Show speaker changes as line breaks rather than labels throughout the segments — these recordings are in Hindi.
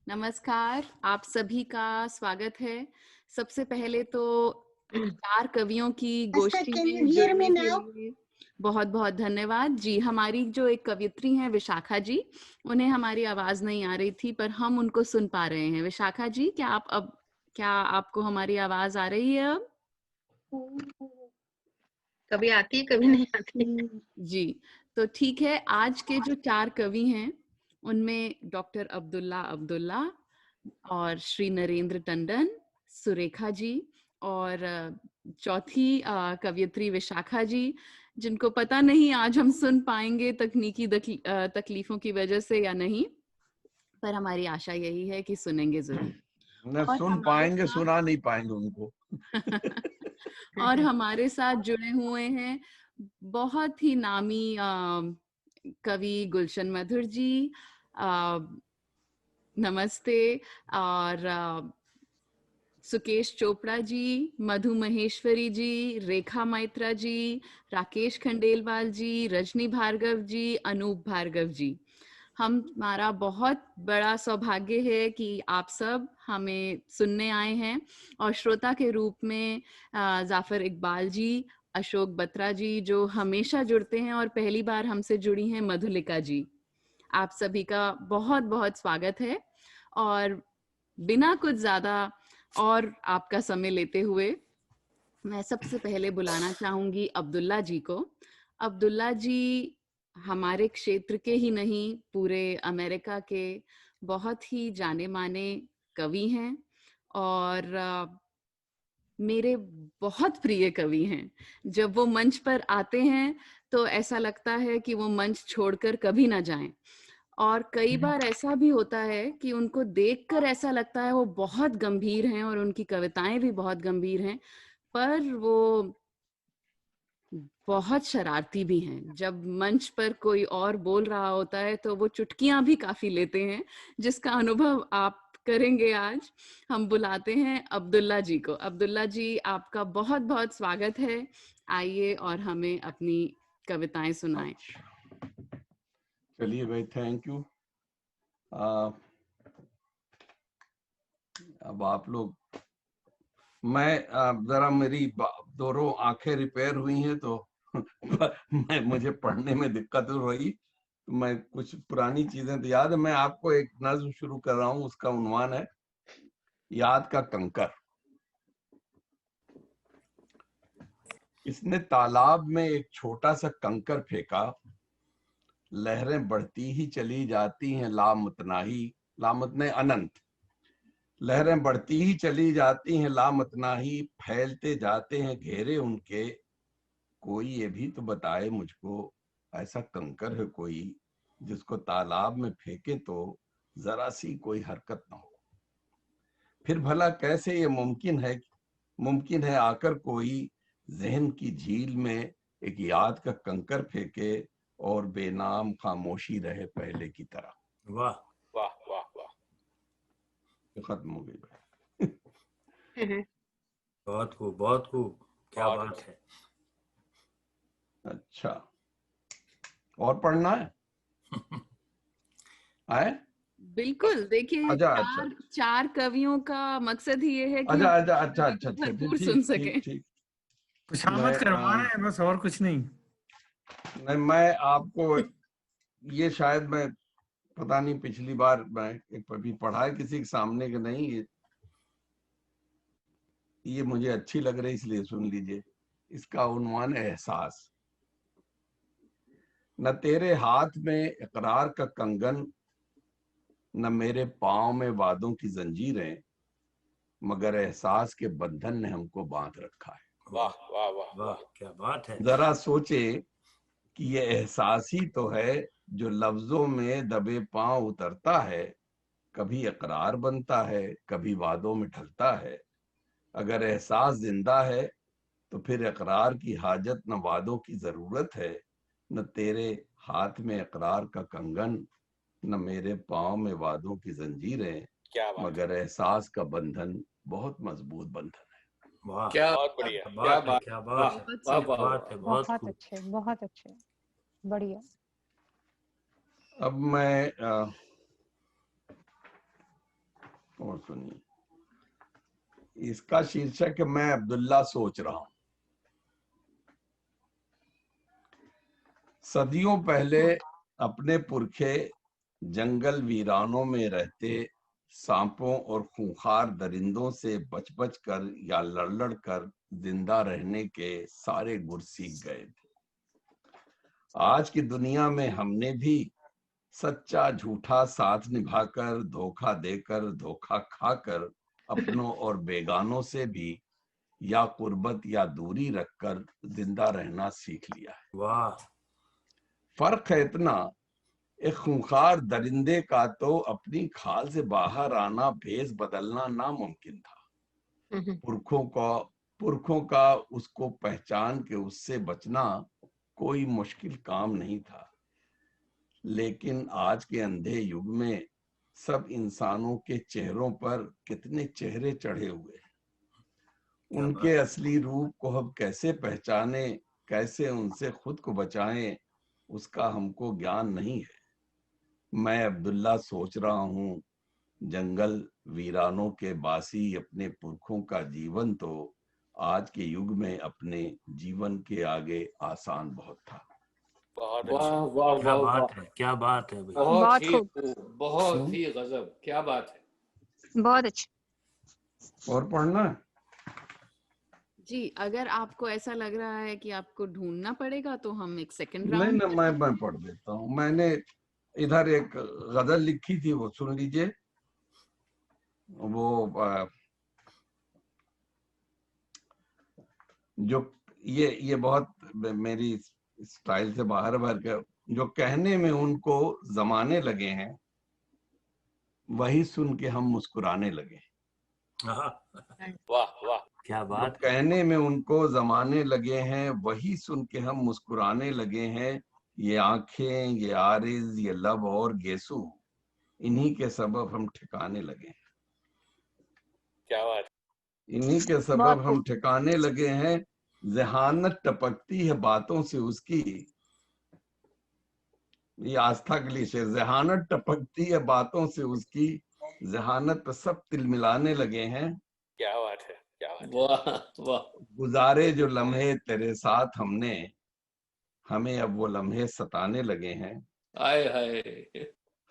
नमस्कार, आप सभी का स्वागत है। सबसे पहले तो 4 कवियों की
Esther,
गोष्ठी
can you
में
hear me
जुड़ने के
now?
लिए बहुत-बहुत धन्यवाद। जी, हमारी जो एक कवयित्री हैं विशाखा जी, उन्हें हमारी आवाज़ नहीं आ रही थी पर हम उनको सुन पा रहे हैं। विशाखा जी, क्या आपको हमारी आवाज़ आ रही है अब?
कभी आती है कभी नहीं आती।
जी, तो ठीक है। आज के जो 4 कवि हैं, उनमें डॉक्टर अब्दुल्ला अब्दुल्ला और श्री नरेंद्र टंडन, सुरेखा जी और चौथी कवयित्री विशाखा जी, जिनको पता नहीं आज हम सुन पाएंगे तकनीकी तकलीफों की वजह से या नहीं, पर हमारी आशा यही है कि सुनेंगे जरूर।
न
और
सुन
हमारे
पाएंगे,
साथ
सुना नहीं पाएंगे उनको।
और हमारे साथ जुड़े हुए हैं बहुत ही नामी कवि गुलशन मधुर जी, नमस्ते। और सुकेश चोपड़ा जी, मधु महेश्वरी जी, रेखा मैत्रा जी, राकेश खंडेलवाल जी, रजनी भार्गव जी, अनूप भार्गव जी। हमारा बहुत बड़ा सौभाग्य है कि आप सब हमें सुनने आए हैं और श्रोता के रूप में जाफर इकबाल जी, अशोक बत्रा जी जो हमेशा जुड़ते हैं, और पहली बार हमसे जुड़ी हैं मधुलिका जी। आप सभी का बहुत बहुत स्वागत है। और बिना कुछ ज्यादा और आपका समय लेते हुए मैं सबसे पहले बुलाना चाहूंगी अब्दुल्ला जी को। अब्दुल्ला जी हमारे क्षेत्र के ही नहीं, पूरे अमेरिका के बहुत ही जाने माने कवि हैं और मेरे बहुत प्रिय कवि हैं। जब वो मंच पर आते हैं तो ऐसा लगता है कि वो मंच छोड़कर कभी ना जाएं। और कई बार ऐसा भी होता है कि उनको देखकर ऐसा लगता है वो बहुत गंभीर हैं और उनकी कविताएं भी बहुत गंभीर हैं, पर वो बहुत शरारती भी हैं। जब मंच पर कोई और बोल रहा होता है तो वो चुटकियां भी काफी लेते हैं, जिसका अनुभव आप करेंगे आज। हम बुलाते हैं अब्दुल्ला जी को। अब्दुल्ला जी, आपका बहुत बहुत स्वागत है। आइए और हमें अपनी कविताएं सुनाएं।
चलिए भाई, थैंक यू। अब आप लोग, मैं जरा मेरी दोनों आंखें रिपेयर हुई हैं तो मुझे पढ़ने में दिक्कत हो रही। तो मैं कुछ पुरानी चीजें तो याद है। मैं आपको एक नज्म शुरू कर रहा हूँ, उसका उन्वान है याद का कंकर। इसने तालाब में एक छोटा सा कंकर फेंका, लहरें बढ़ती ही चली जाती हैं लामतनाही, लामतने अनंत। लहरें बढ़ती ही चली जाती हैं लामतनाही, फैलते जाते हैं घेरे उनके। कोई ये भी तो बताए मुझको, ऐसा कंकर है कोई जिसको तालाब में फेंके तो जरा सी कोई हरकत ना हो। फिर भला कैसे ये मुमकिन है आकर कोई जहन की झील में एक याद का कंकर फेंके और बेनाम खामोशी रहे पहले की तरह।
वाह
वाह वाह वाह,
खत्म हो गई भाई।
बहुत खूब, बहुत खूब, क्या बात है।
अच्छा, और पढ़ना है? आए?
बिल्कुल। देखिए,
अच्छा अच्छा
चार कवियों का मकसद ही ये है कि
अच्छा
हम
अच्छा अच्छा
कवि
अच्छा
को
अच्छा
भरपूर
ठीक
सुन
ठीक
सकें।
ठीक।
खुशामद करवाना है बस, और कुछ नहीं।
मैं आपको ये शायद मैं पता नहीं, पिछली बार मैं एक कभी पढ़ा है किसी के सामने कि नहीं, ये मुझे अच्छी लग रही इसलिए सुन लीजिए। इसका उन्वान है एहसास। न तेरे हाथ में इकरार का कंगन, न मेरे पांव में वादों की जंजीरें, मगर एहसास के बंधन ने हमको बांध रखा है।
वाह वाह वाह
वाह,
वाह,
क्या बात है।
जरा सोचे कि ये एहसास ही तो है जो लफ्जों में दबे पांव उतरता है, कभी इकरार बनता है, कभी वादों में ढलता है। अगर एहसास जिंदा है तो फिर इकरार की हाजत न वादों की जरूरत है। न तेरे हाथ में इकरार का कंगन, न मेरे पांव में वादों की जंजीरें,
क्या बात,
मगर एहसास का बंधन बहुत मजबूत बंधन है।
वाह,
क्या बहुत बढ़िया,
क्या
क्या
बात है,
बात,
क्या
वाह
बात है,
बहुत
वाह
क्या
वाह
बात है,
वाह।
बहुत
बहुत
खूब।
अच्छे, बहुत अच्छे, बढ़िया।
अब मैं और सुनिए, इसका शीर्षक है मैं अब्दुल्ला सोच रहा हूं। सदियों पहले अपने पुरखे जंगल वीरानों में रहते सांपों और खूंखार दरिंदों से बच बच कर या लड़ लड़ कर जिंदा रहने के सारे गुर सीख गए थे। आज की दुनिया में हमने भी सच्चा झूठा साथ निभाकर, धोखा देकर, धोखा खाकर अपनों और बेगानों से भी या कुर्बत या दूरी रखकर जिंदा रहना सीख लिया है।
वाह,
फर्क है इतना, एक खूंखार दरिंदे का तो अपनी खाल से बाहर आना, भेस बदलना नामुमकिन था। पुरखों का उसको पहचान के उससे बचना कोई मुश्किल काम नहीं था। लेकिन आज के अंधे युग में सब इंसानों के चेहरों पर कितने चेहरे चढ़े हुए हैं। उनके असली रूप को हम कैसे पहचाने, कैसे उनसे खुद को बचाएं, उसका हमको ज्ञान नहीं है। मैं अब्दुल्ला सोच रहा हूं, जंगल वीरानों के बासी अपने पुरखों का जीवन तो आज के युग में अपने जीवन के आगे आसान बहुत था।
बहुत
वाह
अच्छा।
वाह
क्या
वाह
बात
वाह,
है, क्या बात है भैया।
बहुत
बहुत
ही
खूब।
खूब, बहुत ही गजब, क्या बात है।
बहुत अच्छा।
और पढ़ना है?
जी, अगर आपको ऐसा लग रहा है कि आपको ढूंढना पड़ेगा तो हम एक सेकंड
नहीं
राउंड
ना, मैं पढ़ देता हूँ। मैंने इधर एक गजल लिखी थी, वो सुन लीजिए। वो जो ये बहुत मेरी स्टाइल से बाहर भर कर, जो कहने में उनको जमाने लगे हैं, वही सुन के हम मुस्कुराने लगे।
हाँ,
वाह वाह,
क्या
जो
बात है।
कहने में उनको जमाने लगे हैं, वही सुन के हम मुस्कुराने लगे हैं। ये आंखें, ये आरिज, ये लब और गेसू, इन्हीं के सबब हम ठिकाने लगे हैं।
क्या बात।
इन्हीं के सबब
बहुत
हम
खूब।
ठिकाने लगे हैं। जहानत टपकती है बातों से उसकी, ये आस्था के लिए शेर। जहानत टपकती है बातों से उसकी, जहानत पे सब तिल मिलाने लगे हैं।
क्या बात है, क्या बात है।
वाह वाह,
गुजारे जो लम्हे तेरे साथ हमने, हमें अब वो लम्हे सताने लगे हैं।
आए हाय,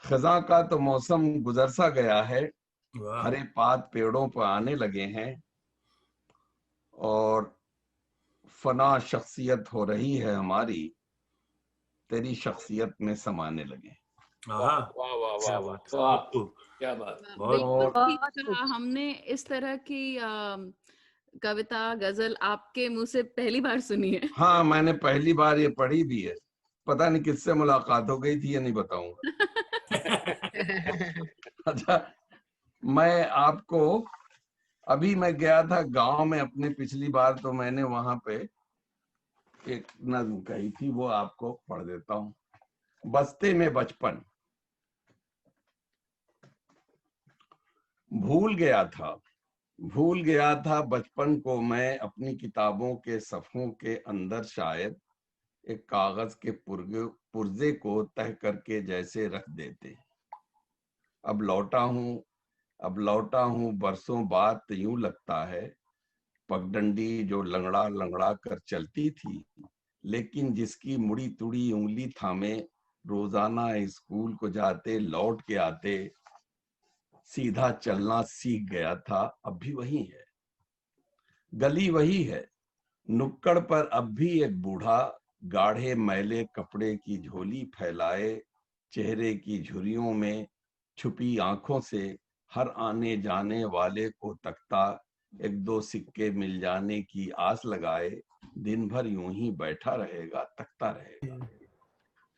खजा का तो मौसम गुजर सा गया है,
वाह,
हरे पात पेड़ों पर आने लगे हैं, और फना शख्सियत हो रही है हमारी, तेरी शख्सियत में समाने लगे।
वाह
हाँ,
वाह वाह
क्या
वाह
बात है,
वाह,
बहुत खूब।
क्या बात।
बहुत
बिल्कुल
और
ठीक
बहुत
कहा। हमने इस तरह की कविता गजल आपके मुंह से पहली बार सुनी है।
हाँ, मैंने पहली बार ये पढ़ी भी है। पता नहीं किससे मुलाकात हो गई थी, ये नहीं बताऊंगा। अच्छा, मैं आपको, अभी मैं गया था गांव में अपने, पिछली बार तो मैंने वहां पे एक नज्म कही थी, वो आपको पढ़ देता हूं। बस्ते में बचपन। भूल गया था बचपन को मैं, अपनी किताबों के सफ़ों के अंदर शायद एक कागज के पुर्जे को तह करके जैसे रख देते। अब लौटा हूं बरसों बाद, तो यूं लगता है पगडंडी जो लंगड़ा लंगड़ा कर चलती थी, लेकिन जिसकी मुड़ी तुड़ी उंगली थामे रोजाना स्कूल को जाते लौट के आते, सीधा चलना सीख गया था, अब भी वही है। गली वही है, नुक्कड़ पर अब भी एक बूढ़ा गाढ़े मैले कपड़े की झोली फैलाए, चेहरे की झुर्रियों में छुपी आंखों से हर आने जाने वाले को तकता, एक दो सिक्के मिल जाने की आस लगाए, दिन भर यूं ही बैठा रहेगा, तकता रहेगा।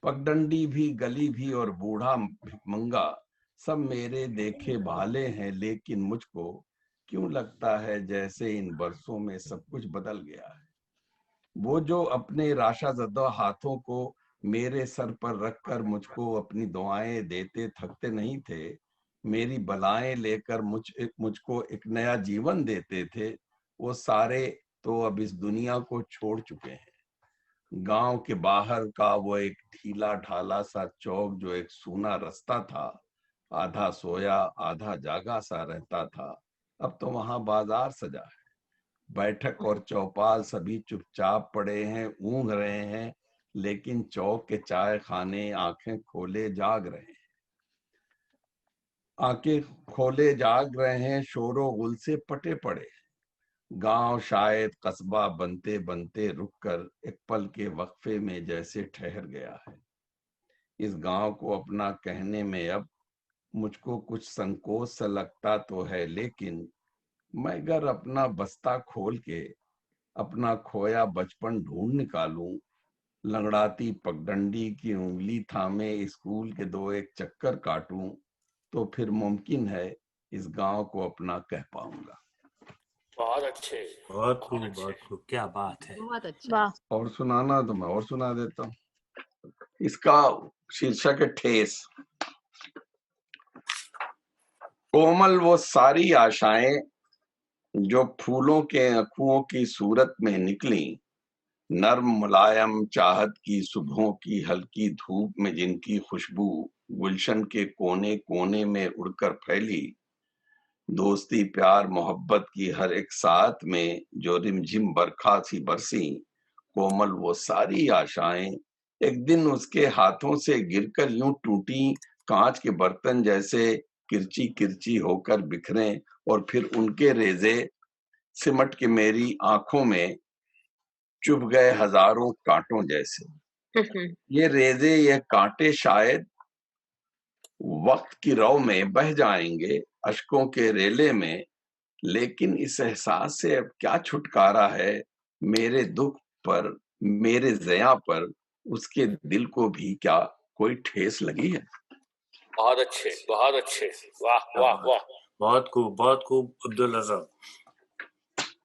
पगडंडी भी, गली भी और बूढ़ा भिखमंगा सब मेरे देखे भाले हैं, लेकिन मुझको क्यों लगता है जैसे इन बरसों में सब कुछ बदल गया है। वो जो अपने राशाज़दा हाथों को मेरे सर पर रखकर मुझको अपनी दुआएं देते थकते नहीं थे, मेरी बलाएं लेकर मुझको एक नया जीवन देते थे, वो सारे तो अब इस दुनिया को छोड़ चुके हैं। गांव के बाहर का वो एक ढीला ढाला सा चौक, जो एक सूना रास्ता था, आधा सोया आधा जागा सा रहता था। अब तो वहां बाजार सजा है, बैठक और चौपाल सभी चुपचाप पड़े हैं, ऊँघ रहे हैं, लेकिन चौक के चाय खाने आंखें खोले जाग रहे हैं। आंखें खोले जाग रहे हैं, शोरो गुल से पटे पड़े। गांव शायद कस्बा बनते बनते रुककर एक पल के वक्फे में जैसे ठहर गया है। इस गांव को अपना कहने में अब मुझको कुछ संकोच सा लगता तो है, लेकिन मैं अगर अपना बस्ता खोल के अपना खोया बचपन ढूंढ निकालूं, लंगड़ाती पगडंडी की उंगली थामे स्कूल के 2-1 चक्कर काटूं, तो फिर मुमकिन है इस गांव को अपना कह पाऊंगा।
बहुत अच्छे,
बहुत
बहुत
खूब,
अच्छे।
बहुत खूब, क्या बात है।
बहुत अच्छा।
वाह
और सुनाना तो मैं और सुना देता हूँ। इसका शीर्षक है ठेस। कोमल वो सारी आशाएं जो फूलों के अखुओं की सूरत में निकली, नर्म मुलायम चाहत की सुबहों की हल्की धूप में जिनकी खुशबू गुलशन के कोने कोने में उड़कर फैली, दोस्ती प्यार मोहब्बत की हर एक साथ में जो रिमझिम बरखा सी बरसी, कोमल वो सारी आशाएं एक दिन उसके हाथों से गिरकर यूं टूटी, कांच के बर्तन जैसे किरची किरची होकर बिखरे, और फिर उनके रेजे सिमट के मेरी आंखों में चुभ गए हजारों कांटों जैसे। ये रेजे ये कांटे शायद वक्त की रव में बह जाएंगे अश्कों के रेले में, लेकिन इस एहसास से अब क्या छुटकारा है, मेरे दुख पर मेरे ज़या पर उसके दिल को भी क्या कोई ठेस लगी है।
बहुत अच्छे, बहुत अच्छे। वाह वाह वाह,
बहुत खूब अब्दुल्ला साहब।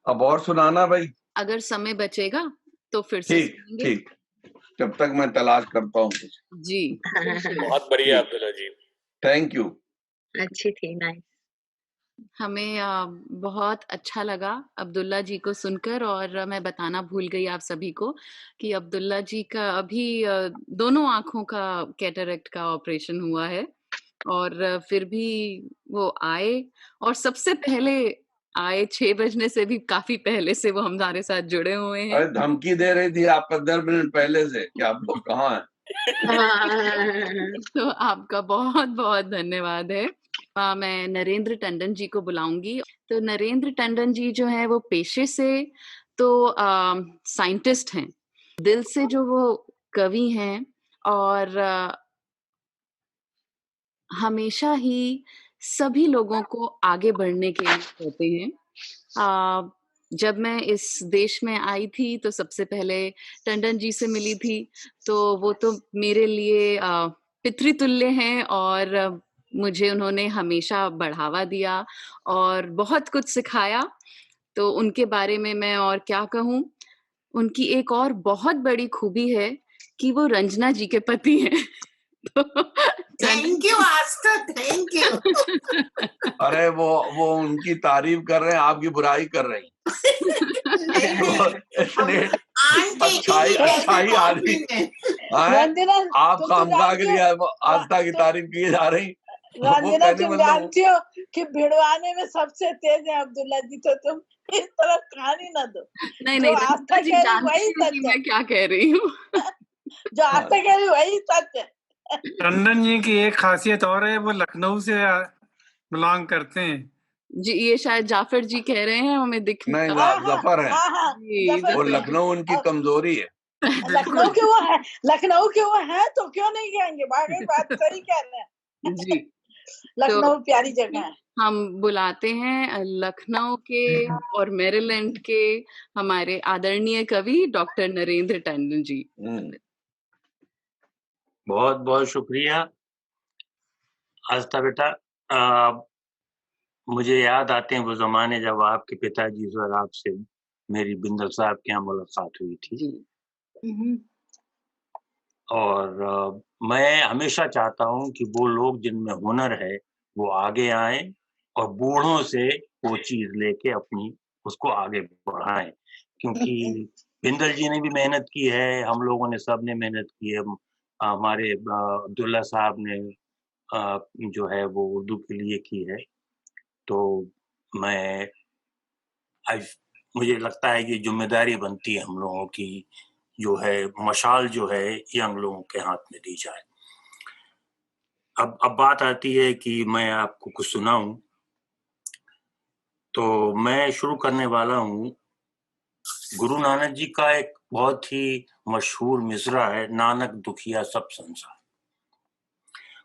अब और सुनाना भाई।
अगर समय बचेगा तो फिर से
ठीक
सुनेंगे।
ठीक, जब तक मैं तलाश करता हूँ कुछ।
जी
बहुत बढ़िया अब्दुल्ला जी।
Thank you.
अच्छी थी, नाइस।
हमें बहुत अच्छा लगा अब्दुल्ला जी को सुनकर, और मैं बताना भूल गई आप सभी को कि अब्दुल्ला जी का अभी दोनों आंखों का कैटरेक्ट का ऑपरेशन हुआ है, और फिर भी वो आए, और सबसे पहले आए 6 बजने से भी काफी पहले से वो हमारे साथ जुड़े हुए हैं।
अरे धमकी दे रही थी आप 15 मिनट पहले से कि आप लोग कहाँ हैं।
तो आपका बहुत बहुत धन्यवाद है। मैं नरेंद्र टंडन जी को बुलाऊंगी। तो नरेंद्र टंडन जी जो है वो पेशे से तो साइंटिस्ट हैं, दिल से जो वो कवि हैं, और हमेशा ही सभी लोगों को आगे बढ़ने के लिए कहते हैं। जब मैं इस देश में आई थी तो सबसे पहले टंडन जी से मिली थी, तो वो तो मेरे लिए पितृतुल्य हैं, और मुझे उन्होंने हमेशा बढ़ावा दिया और बहुत कुछ सिखाया। तो उनके बारे में मैं और क्या कहूँ। उनकी एक और बहुत बड़ी खूबी है कि वो रंजना जी के पति हैं।
Thank you Aastha, thank you.
अरे वो उनकी तारीफ कर रहे हैं, आपकी बुराई कर रहे हैं। अच्छाई आदमी आप खामखा के लिए आस्था की तारीफ किए जा रही।
रंजना, तुम जानती हो कि भिड़वाने में सबसे तेज है अब्दुल्ला जी, तो तुम इस तरह कहानी ना दो।
नहीं,
आस्था कह रही वही सच है।
मैं क्या कह रही हूँ।
जो आस्था कह रही वही सच है।
टंडन जी की एक खासियत और है, वो लखनऊ से बिलोंग करते हैं।
जी, ये शायद जाफर जी कह रहे हैं, हमें दिख
नहीं, जफर है। वो लखनऊ उनकी कमजोरी है।
लखनऊ के वो है तो क्यों नहीं कहेंगे, वाकई बात सही कह रहे हैं
जी।
लखनऊ प्यारी जगह है।
हम बुलाते हैं लखनऊ के और मैरीलैंड के हमारे आदरणीय कवि डॉक्टर नरेंद्र टंडन जी।
बहुत बहुत शुक्रिया आस्था बेटा। मुझे याद आते हैं वो जमाने जब आपके पिताजी और आपसे मेरी बिंदल साहब के यहाँ मुलाकात हुई थी। और मैं हमेशा चाहता हूँ कि वो लोग जिनमें हुनर है वो आगे आए और बूढ़ों से वो चीज लेके अपनी उसको आगे बढ़ाएं, क्योंकि बिंदल जी ने भी मेहनत की है, हम लोगों ने सब ने मेहनत की है, हमारे अब्दुल्ला साहब ने, जो है वो उर्दू के लिए की है। तो मैं मुझे लगता है कि जिम्मेदारी बनती है हम लोगों की, जो है मशाल जो है यंग लोगों के हाथ में दी जाए। अब बात आती है कि मैं आपको कुछ सुनाऊं, तो मैं शुरू करने वाला हूं। गुरु नानक जी का एक बहुत ही मशहूर मिसरा है, नानक दुखिया सब संसार।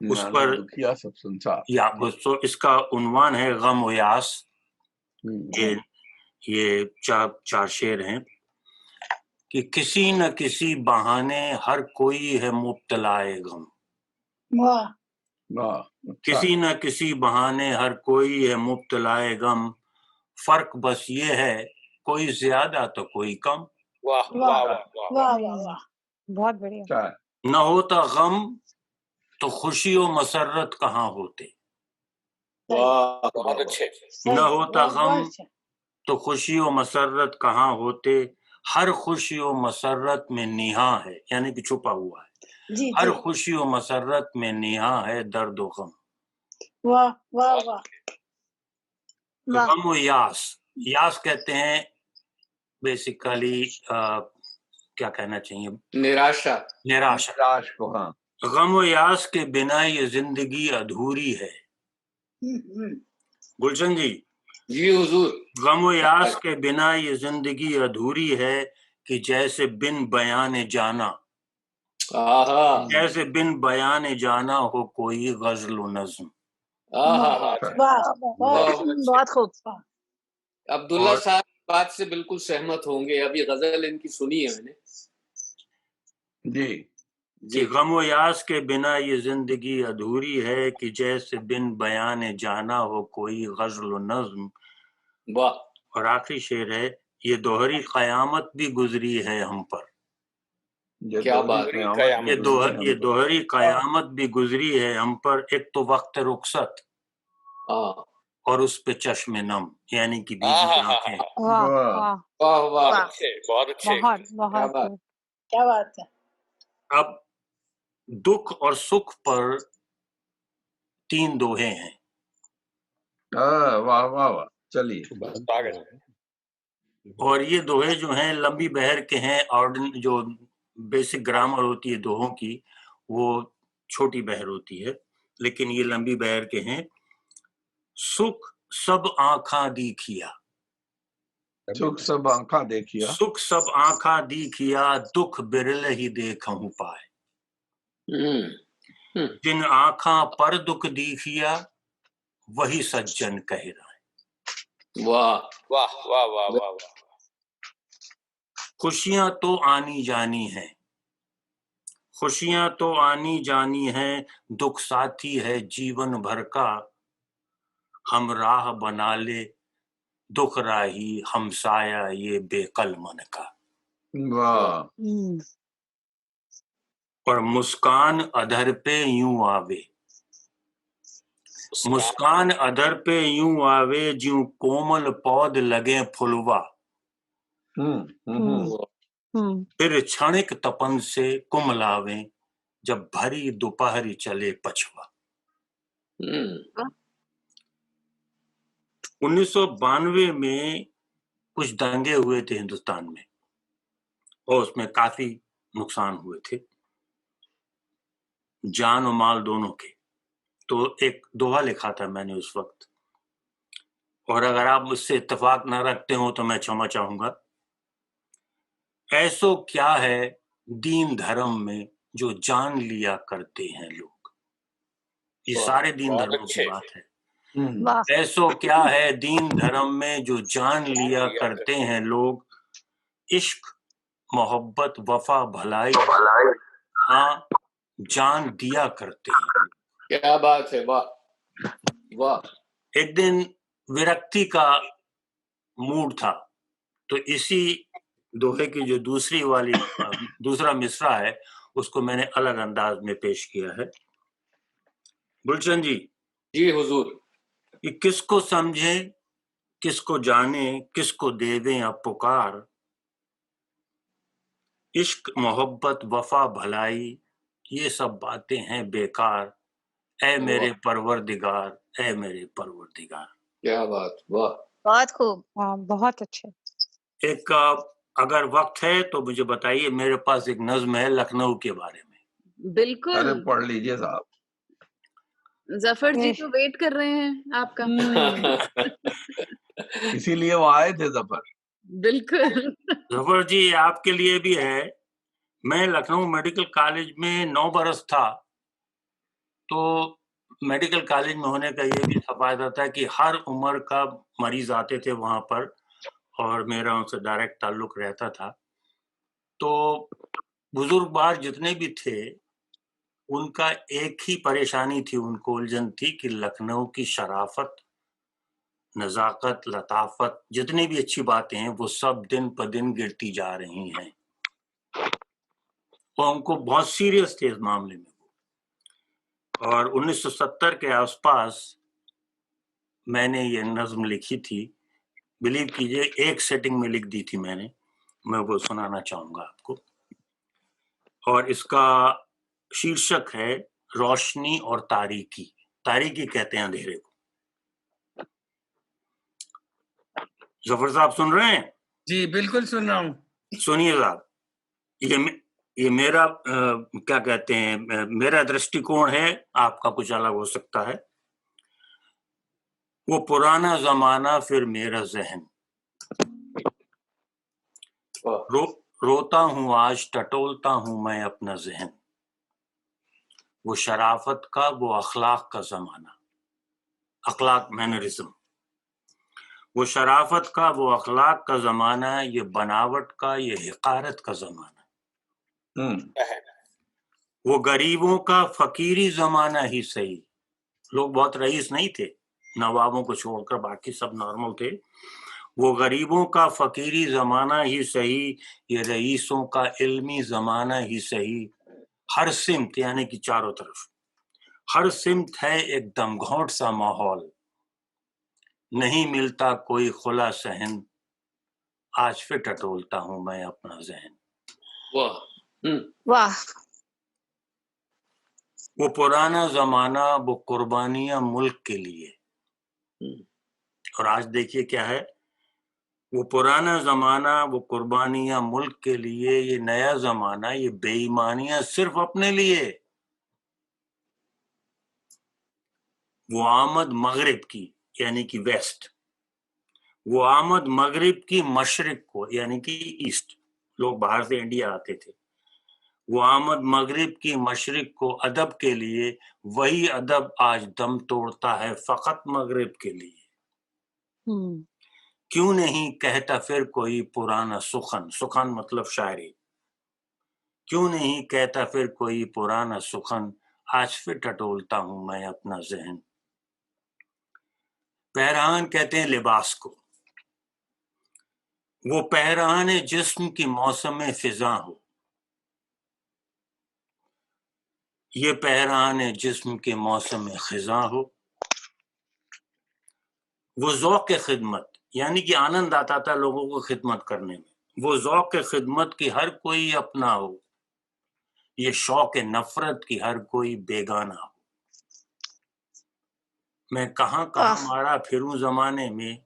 उस पर
दुखिया सब संसार,
या तो इसका उन्वान है गम व यास। ये चार शेर हैं कि किसी न किसी बहाने हर कोई है मुब्तलाए गम।
वाह
किसी न किसी बहाने हर कोई है मुब्तलाए गम, फर्क बस ये है कोई ज्यादा तो कोई कम।
वाह वाह वाह
वाह वाह,
बहुत बढ़िया।
न होता गम तो खुशी और मसरत कहाँ होते।
वाह, बहुत अच्छे।
न होता गम तो खुशी और मसरत कहाँ होते, हर खुशी और मसरत में निहा है, यानी कि छुपा हुआ है। हर खुशी और मसरत में निहा है दर्द व गम।
वाह वाह वाह।
गम व यास कहते हैं बेसिकली क्या कहना चाहिए,
निराशा
को। हाँ, गम व यास के बिना ये जिंदगी अधूरी है। गुलशन जी
हुजूर।
गम व यास के बिना ये जिंदगी अधूरी है कि जैसे बिन बयान जाना, जैसे बिन बयान जाना हो कोई गजल व नज्म।
बहुत खूब।
अब्दुल्ला साहब बात से बिल्कुल सहमत होंगे, अभी गजल इनकी सुनी है मैंने।
कि गम व यास के बिना ये जिंदगी अधूरी है कि जैसे बिन बयान जाना हो कोई गजल व नज्म।
वाह।
और आखिरी शेर है, ये दोहरी कयामत भी गुजरी है हम पर।
क्या बात है।
ये दोहरी कयामत भी गुजरी है हम पर, एक तो वक्त रुखसत और उस पे चश्मे नम, यानी कि भीगी आंखें।
वाह वाह
बहुत अच्छे, बहुत अच्छे।
क्या बात है।
अब दुख और सुख पर 3 दोहे हैं।
वाह वाह वाह, चलिए।
और ये दोहे जो हैं लंबी बहर के हैं, और जो बेसिक ग्रामर होती है दोहों की वो छोटी बहर होती है, लेकिन ये लंबी बहर के हैं। सुख सब आँखा दीखिया,
सुख सब आँखा देखिया,
सुख सब आँखा दीखिया, दुख बिरल ही देखहूं पाए। जिन आँखा पर दुख दीखिया वही सज्जन कह रहा है।
वाह
वाह वाह वाह वाह वाह।
खुशियां तो आनी जानी है, खुशियां तो आनी जानी है, दुख साथी है जीवन भर का, हम राह बना ले दुख राही हमसाया ये बेकल मन का।
वाह।
और मुस्कान अधर पे यूं आवे, मुस्कान अधर पे यूं आवे, ज्यों कोमल पौध लगे फुलवा, फिर क्षणिक तपन से कुमलावे, जब भरी दोपहरी चले पछवा। 1992 में कुछ दंगे हुए थे हिंदुस्तान में और उसमें काफी नुकसान हुए थे, जान और माल दोनों के। तो एक दोहा लिखा था मैंने उस वक्त, और अगर आप मुझसे इत्तेफाक न रखते हो तो मैं क्षमा चाहूंगा। ऐसो क्या है दीन धर्म में जो जान लिया करते हैं लोग। ये सारे दीन धर्मों की बात है। ऐसो क्या है दीन धर्म में जो जान लिया करते हैं लोग, इश्क मोहब्बत वफा भलाई हाँ जान दिया करते हैं।
क्या बात है। वाह वाह।
एक दिन विरक्ति का मूड था, तो इसी दोहे की जो दूसरा मिसरा है उसको मैंने अलग अंदाज में पेश किया है। गुलशन जी
हुजूर।
कि किसको समझे किसको जाने, किसको देवें अब पुकार, इश्क मोहब्बत वफा भलाई ये सब बातें हैं बेकार, ऐ मेरे परवरदिगार, ऐ मेरे परवरदिगार।
क्या बात, वाह।
बहुत खूब।
हाँ, बहुत अच्छे।
एक अगर वक्त है तो मुझे बताइए, मेरे पास एक नज्म है लखनऊ के बारे में।
बिल्कुल।
अरे पढ़ लीजिए साहब।
जफर जी तो वेट कर रहे हैं आपका।
इसीलिए वो आए थे जफर।
बिल्कुल।
जफर जी आपके लिए भी है। मैं लखनऊ मेडिकल कॉलेज में 9 बरस था, तो मेडिकल कॉलेज में होने का ये भी फायदा था कि हर उम्र का मरीज आते थे वहां पर, और मेरा उनसे डायरेक्ट ताल्लुक रहता था। तो बुजुर्ग बार जितने भी थे, उनका एक ही परेशानी थी, उनको उलझन थी कि लखनऊ की शराफत, नजाकत, लताफत, जितनी भी अच्छी बातें हैं वो सब दिन पर दिन गिरती जा रही हैं। तो उनको बहुत सीरियस थे इस मामले में। और 1970 के आसपास मैंने ये नज्म लिखी थी। बिलीव कीजिए एक सेटिंग में लिख दी थी मैंने। मैं वो सुनाना चाहूंगा आपको। और इसका शीर्षक है रोशनी और तारीकी। तारीकी कहते हैं अंधेरे को। जफर साहब सुन रहे हैं?
जी बिल्कुल सुन रहा हूँ।
सुनिए साहब, ये मेरा क्या कहते हैं, मेरा दृष्टिकोण है, आपका कुछ अलग हो सकता है। वो पुराना जमाना फिर मेरा जहन, रोता हूं आज, टटोलता हूं मैं अपना जहन। वो शराफत का, वो अखलाक का जमाना, अखलाक मैनरिज्म। वो शराफत का, वो अखलाक का जमाना, ये बनावट का, ये हिकारत का जमाना। वो गरीबों का फकीरी जमाना ही सही। लोग बहुत रईस नहीं थे, नवाबों को छोड़कर बाकी सब नॉर्मल थे। वो गरीबों का फकीरी जमाना ही सही, ये रईसों का इल्मी जमाना ही सही। हर सिमत यानी कि चारों तरफ, हर सिमत है एक दमघोंट सा माहौल। नहीं मिलता कोई खुला सहन, आज फिर टटोलता हूं मैं अपना जहन।
वाह।
वाह।
वो पुराना जमाना, वो कुर्बानियां मुल्क के लिए। और आज देखिए क्या है, वो पुराना जमाना, वो कुर्बानियां मुल्क के लिए। ये नया जमाना, ये बेईमानियां सिर्फ अपने लिए। वो आमद मगरिब की यानी कि वेस्ट, वो आमद मगरिब की मशरिक को यानी कि ईस्ट। लोग बाहर से इंडिया आते थे। वो आमद मगरिब की मशरिक को अदब के लिए। वही अदब आज दम तोड़ता है फकत मगरिब के लिए। क्यों नहीं कहता फिर कोई पुराना सुखन, सुखन मतलब शायरी। क्यों नहीं कहता फिर कोई पुराना सुखन, आज फिर टटोलता हूं मैं अपना जहन। पहरान कहते हैं लिबास को। वो पहरान जिस्म की मौसम फिजा हो। ये पहरान जिस्म के मौसम खिजा हो। वो ज़ौक़ खिदमत यानी कि आनंद आता था लोगों को खिदमत करने में। वो ज़ौक़ खिदमत की हर कोई अपना हो। ये शौक़ नफरत की हर कोई बेगाना हो। मैं कहाँ कहाँ मारा फिरूं जमाने में,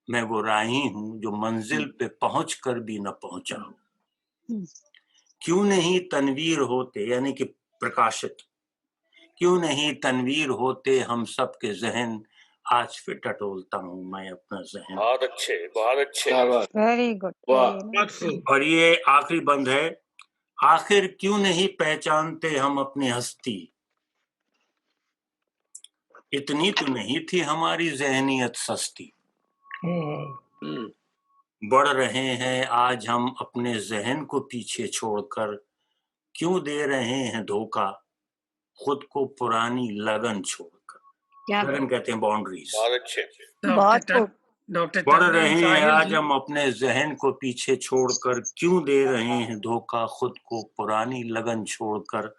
मैं वो राही हूं जो मंजिल पे पहुंच कर भी न पहुंचा हूं। क्यों नहीं तनवीर होते यानी कि प्रकाशित, क्यों नहीं तनवीर होते हम सब के जहन, आज फिर टटोलता हूं मैं अपना जहन।
बहुत अच्छे, बहुत अच्छे।
Very good.
और ये आखिरी बंद है। आखिर क्यों नहीं पहचानते हम अपनी हस्ती, इतनी तो नहीं थी हमारी जहनियत सस्ती। बढ़ रहे हैं आज हम अपने जहन को पीछे छोड़कर, क्यों दे रहे हैं धोखा खुद को पुरानी लगन छोड़कर। लगन कहते हैं बाउंड्रीज।
बहुत अच्छे।
डॉक्टर
बढ़ रहे हैं आज हम अपने जहन को पीछे छोड़कर, क्यों दे रहे हैं धोखा खुद को पुरानी लगन छोड़कर।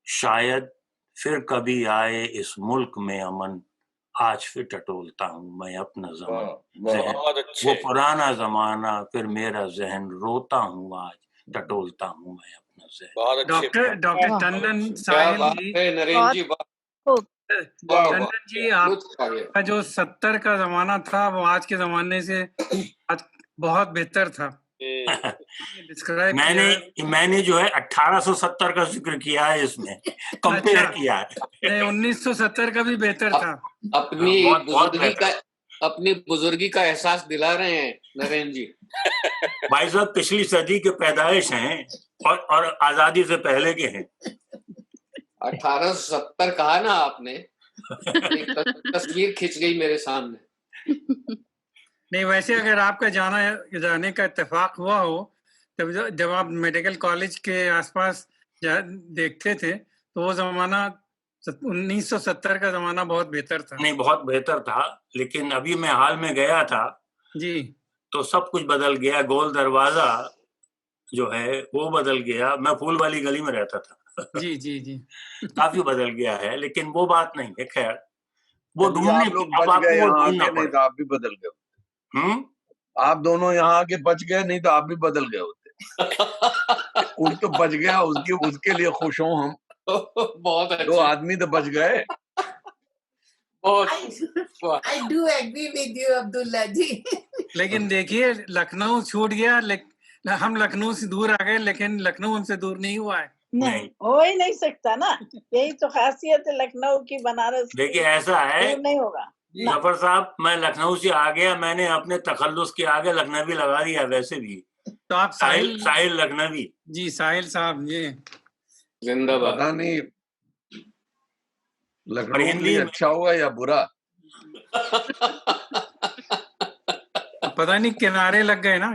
शायद फिर कभी आए इस मुल्क में अमन, आज फिर टटोलता हूं मैं अपना जहन। वो पुराना जमाना फिर मेरा जहन, रोता हूं आज टटोलता हूं मैं अपना जहन।
बहुत अच्छे।
डॉक्टर टंडन साहिल जी,
नरेंद्र जी,
खूब।
वाह वाह,
टंडन जी, आपका जो 70 का जमाना था वो आज के जमाने से आज बहुत बेहतर था। डिस्क्राइब किया है।
मैंने जो है 1870 का जिक्र किया है इसमें, कंपेयर किया है।
नहीं, 1970 का भी बेहतर था।
अपनी बुजुर्गी का एहसास दिला रहे हैं नरेंद्र जी।
भाई साहब पिछली सदी के पैदाइश हैं और आजादी से पहले के हैं।
1870 कहा ना आपने, एक तस्वीर खिंच गई मेरे सामने।
नहीं, वैसे अगर आपका जाने का इत्तेफाक हुआ हो, तब जब आप मेडिकल कॉलेज के आसपास देखते थे तो वो जमाना 1970 का जमाना बहुत बेहतर था।
नहीं, बहुत बेहतर था, लेकिन अभी मैं हाल में गया था
जी,
तो सब कुछ बदल गया। गोल दरवाजा जो है वो बदल गया। मैं फूल वाली गली में रहता था।
जी जी जी
काफी बदल गया है, लेकिन वो बात नहीं है। खैर, वो
आप
ढूंढने
लोग
अब
बच गए
आपको वो
यहाँ
ढूंढना
आके, नहीं
पड़े।
तो आप भी बदल गए। आप दोनों यहाँ आके बच गए, नहीं तो आप भी बदल गए होते। कुछ तो बच गया, उसके लिए खुश हूँ हम।
बहुत अच्छी।
2 आदमी तो बच गए।
I do agree with you, Abdullah जी।
लेकिन देखिए, लखनऊ छूट गया, हम लखनऊ से दूर आ गए, लेकिन लखनऊ हमसे दूर नहीं हुआ है।
नहीं, हो ही नहीं सकता ना, यही तो खासियत है लखनऊ की, बनारस।
देखिए, ऐसा है,
नहीं होगा
जफर साहब, मैं लखनऊ से आ गया, मैंने अपने तखल्लुस के आगे लखनवी लगा दिया। वैसे भी
तो आप
साहिल लखनवी।
जी, साहिल साहब जी
जिंदाबाद।
पता नहीं लखनऊ हिंदी अच्छा होगा या बुरा।
पता नहीं, किनारे लग गए ना।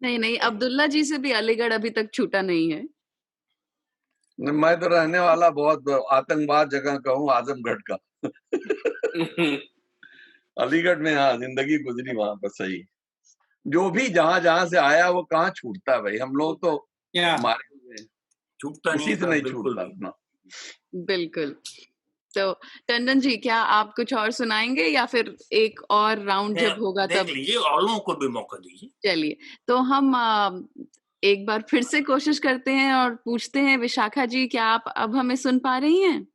नहीं, अब्दुल्ला जी से भी अलीगढ़ अभी तक छूटा नहीं है।
मैं तो रहने वाला बहुत आतंकवाद जगह का हूँ, आजमगढ़ का। अलीगढ़ में हाँ जिंदगी गुजरी वहां पर। सही, जो भी जहां से आया वो कहाँ छूटता है भाई। हम लोग तो हमारे
छूटता
किसी से नहीं छूटता अपना।
बिल्कुल। तो टंडन जी, क्या आप कुछ और सुनाएंगे या फिर एक और राउंड जब होगा तब?
लीजिए, और लोगों को भी मौका दीजिए।
चलिए, तो हम एक बार फिर से कोशिश करते हैं और पूछते हैं, विशाखा जी, क्या आप अब हमें सुन पा रही हैं?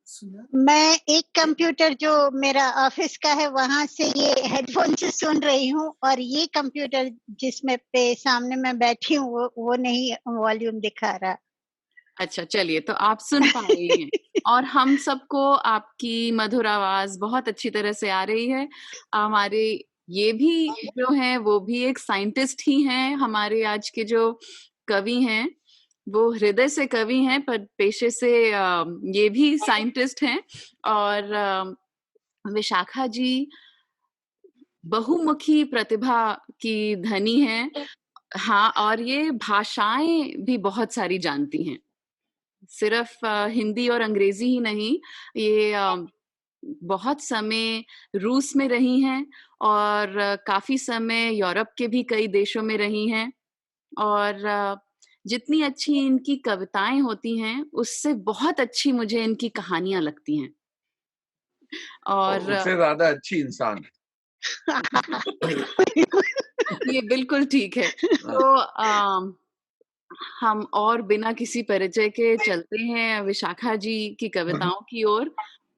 मैं एक कंप्यूटर जो मेरा ऑफिस का है वहां से ये हेडफोन से सुन रही हूँ, और ये कंप्यूटर जिसमें पे सामने मैं बैठी हूँ वो नहीं वॉल्यूम दिखा रहा।
अच्छा, चलिए, तो आप सुन पा रही हैं और हम सबको आपकी मधुर आवाज बहुत अच्छी तरह से आ रही है। हमारे ये भी जो हैं वो भी एक साइंटिस्ट ही हैं। हमारे आज के जो कवि हैं वो हृदय से कवि हैं, पर पेशे से ये भी साइंटिस्ट हैं। और विशाखा जी बहुमुखी प्रतिभा की धनी हैं। हाँ, और ये भाषाएं भी बहुत सारी जानती हैं, सिर्फ हिंदी और अंग्रेजी ही नहीं। ये बहुत समय रूस में रही हैं और काफी समय यूरोप के भी कई देशों में रही हैं। और जितनी अच्छी इनकी कविताएं होती हैं उससे बहुत अच्छी मुझे इनकी कहानियां लगती हैं। और
उससे ज्यादा अच्छी इंसान
ये बिल्कुल ठीक है। तो हम और बिना किसी परिचय के चलते हैं विशाखा जी की कविताओं की ओर।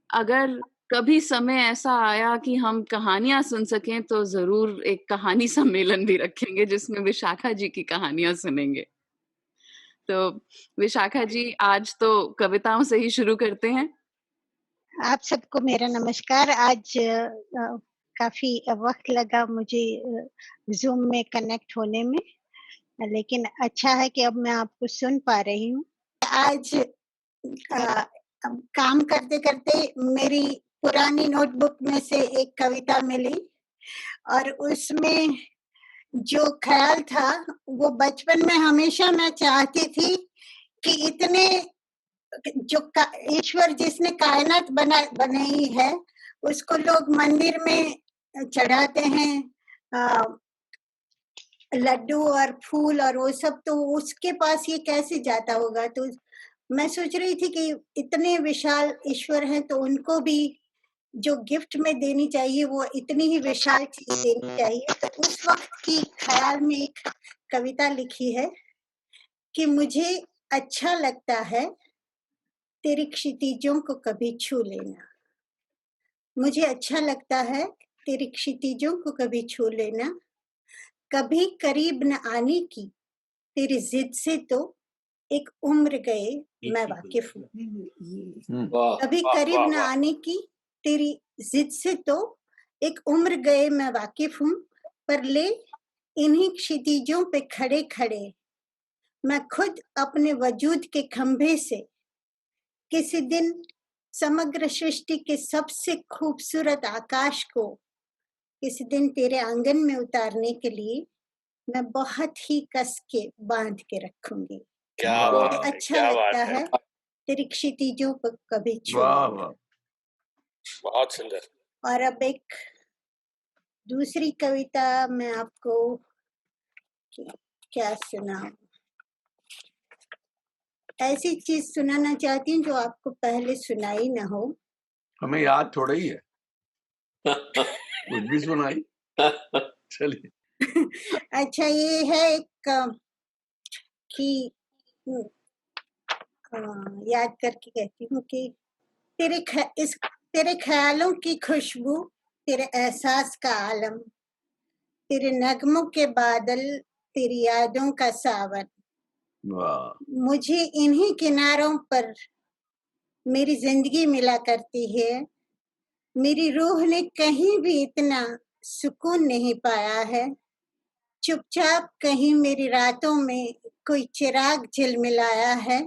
अगर कभी समय ऐसा आया कि हम कहानियां सुन सकें तो जरूर एक कहानी सम्मेलन भी रखेंगे जिसमें विशाखा जी की कहानियां सुनेंगे। तो विशाखा जी, आज तो कविताओं से ही शुरू करते हैं।
आप सबको मेरा नमस्कार। आज काफी वक्त लगा मुझे जूम में कनेक्ट होने में, लेकिन अच्छा है कि अब मैं आपको सुन पा रही हूँ। आज काम करते करते मेरी पुरानी नोटबुक में से एक कविता मिली, और उसमें जो ख्याल था वो बचपन में हमेशा मैं चाहती थी कि इतने जो ईश्वर जिसने कायनात बनाई है उसको लोग मंदिर में चढ़ाते हैं लड्डू और फूल और वो सब, तो उसके पास ये कैसे जाता होगा। तो मैं सोच रही थी कि इतने विशाल ईश्वर हैं तो उनको भी जो गिफ्ट में देनी चाहिए वो इतनी ही विशाल चीज देनी चाहिए। तो उस वक्त की ख्याल में एक कविता लिखी है कि मुझे अच्छा लगता है तेरी क्षितिजों को कभी छू लेना। मुझे अच्छा लगता है तेरी क्षितिजों को कभी छू लेना। कभी करीब न आने की तेरी जिद से तो एक उम्र गए मैं वाकिफ हूँ। कभी करीब न आने की तेरी जिद से तो एक उम्र गए मैं वाकिफ हूँ, पर ले इन्हीं क्षितिजों पे खड़े खड़े मैं खुद अपने वजूद के खंभे से किसी दिन समग्र सृष्टि के सबसे खूबसूरत आकाश को किसी दिन तेरे आंगन में उतारने के लिए मैं बहुत ही कस के बांध के रखूंगी।
क्या बात
मुझे
है,
अच्छा
क्या
लगता
बात है।
है तेरी क्षितिजों को कभी छू
वाह
लेना।
वाह,
बहुत सुंदर।
और अब एक दूसरी कविता मैं आपको क्या सुनाऊं? ऐसी चीज सुनाना चाहती हूँ जो आपको पहले सुनाई ना हो।
हमें याद थोड़ा ही है, कुछ भी सुनाई। चलिए।
अच्छा, ये है एक कि याद करके कहती हूँ कि तेरे ख्यालों की खुशबू, तेरे एहसास का आलम, तेरे नगमों के बादल, तेरी यादों का सावन, मुझे इन्हीं किनारों पर मेरी जिंदगी मिला करती है। मेरी रूह ने कहीं भी इतना सुकून नहीं पाया है। चुपचाप कहीं मेरी रातों में कोई चिराग झिलमिलाया है,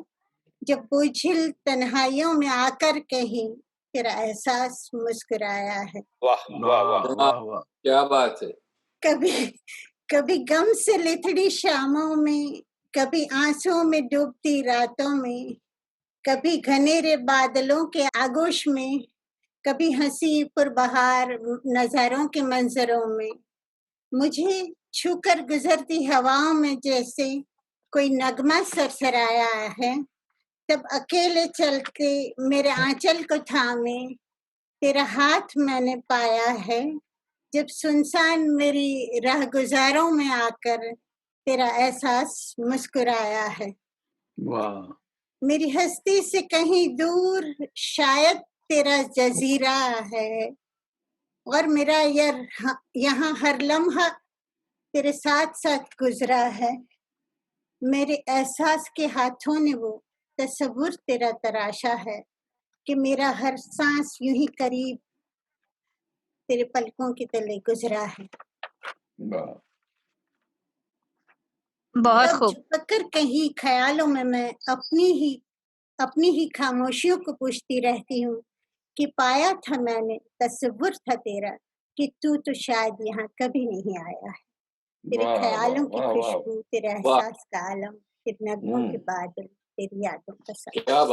जब बोझिल तन्हाइयों में आकर कहीं तेरा एहसास मुस्कुराया है।
वाह वाह वाह
वाह वाह, क्या बात है।
कभी गम से लिथड़ी शामों में, कभी आंसुओं में डूबती रातों में, कभी घनेरे बादलों के आगोश में, कभी हंसी पुरबहार नजारों के मंजरों में, मुझे छूकर गुजरती हवाओं में जैसे कोई नगमा सरसराया है। तब अकेले चलते मेरे आंचल को थामे तेरा हाथ मैंने पाया है, जब सुनसान मेरी राह गुजारों में आकर तेरा एहसास मुस्कुराया है।
वाह,
मेरी हस्ती से कहीं दूर शायद तेरा जजीरा है, और मेरा यहाँ हर लम्हा तेरे साथ साथ गुजरा है। मेरे एहसास के हाथों ने वो तस्वुर तेरा तराशा है कि मेरा हर सांस यूं ही करीब तेरे पलकों के तले गुजरा है।
बहुत
तब
खूब।
छुपकर कहीं ख्यालों में मैं अपनी ही खामोशियों को पूछती रहती हूँ कि पाया था मैंने तस्वुर था तेरा कि तू तो शायद यहाँ कभी नहीं आया है। तेरे
वाह
ख्यालों
वाह
की
वाह वाह,
खुशबू, तेरे एहसास का आलम, तेरे नगमों के बादल, तेरी यादों का साथ।
क्या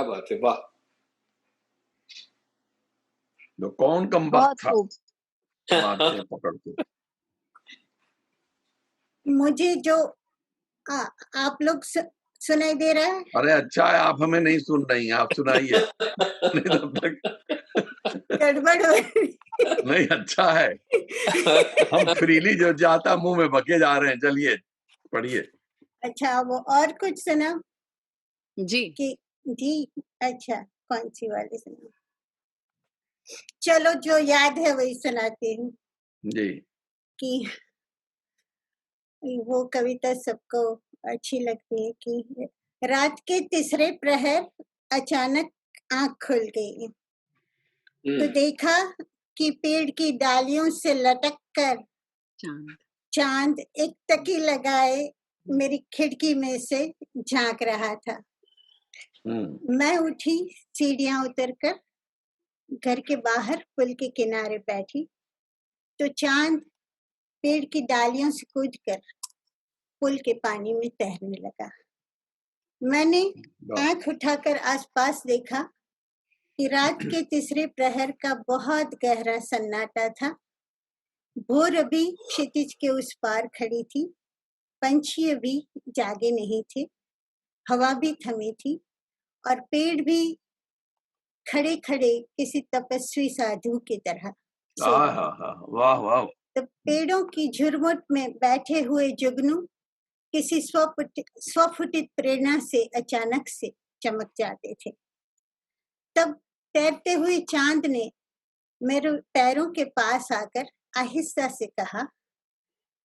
बात है, वाह।
तो कौन कम वक्त
बहुत
था
खूब।
मारते पकड़ के।
मुझे जो आप लोग सुनाई दे रहा है?
अरे अच्छा है, आप हमें नहीं सुन रही हैं, आप सुनाइए। नहीं तब तक
गड़बड़ हो रही।
नहीं, अच्छा है, हम फ्रीली जो जाता मुंह में बके जा रहे हैं। चलिए पढ़िए।
अच्छा, वो और कुछ सुना
जी
कि जी? अच्छा, कौन सी वाली सुना? चलो, जो याद है वही सुनाती हूँ।
जी,
कि वो कविता सबको अच्छी लगती है कि रात के तीसरे प्रहर अचानक आंख खुल गई तो देखा कि पेड़ की डालियों से लटक कर चांद एक टकी लगाए मेरी खिड़की में से झांक रहा था। मैं उठी, सीढ़ियां उतरकर घर के बाहर पुल के किनारे बैठी तो चांद पेड़ की डालियों से कूदकर पुल के पानी में तैरने लगा। मैंने आंख उठाकर आसपास देखा कि रात के तीसरे प्रहर का बहुत गहरा सन्नाटा था। भोर अभी क्षितिज के उस पार खड़ी थी, पंछी अभी जागे नहीं थे, हवा भी थमी थी और पेड़ भी खड़े खड़े किसी तपस्वी साधु की तरह सो रहे थे।
वाह वाह।
तो पेड़ों की झुरमुट में बैठे हुए जुगनू किसी स्वफुटित प्रेरणा से अचानक से चमक जाते थे। तब तैरते हुए चांद ने मेरे पैरों के पास आकर आहिस्ता से कहा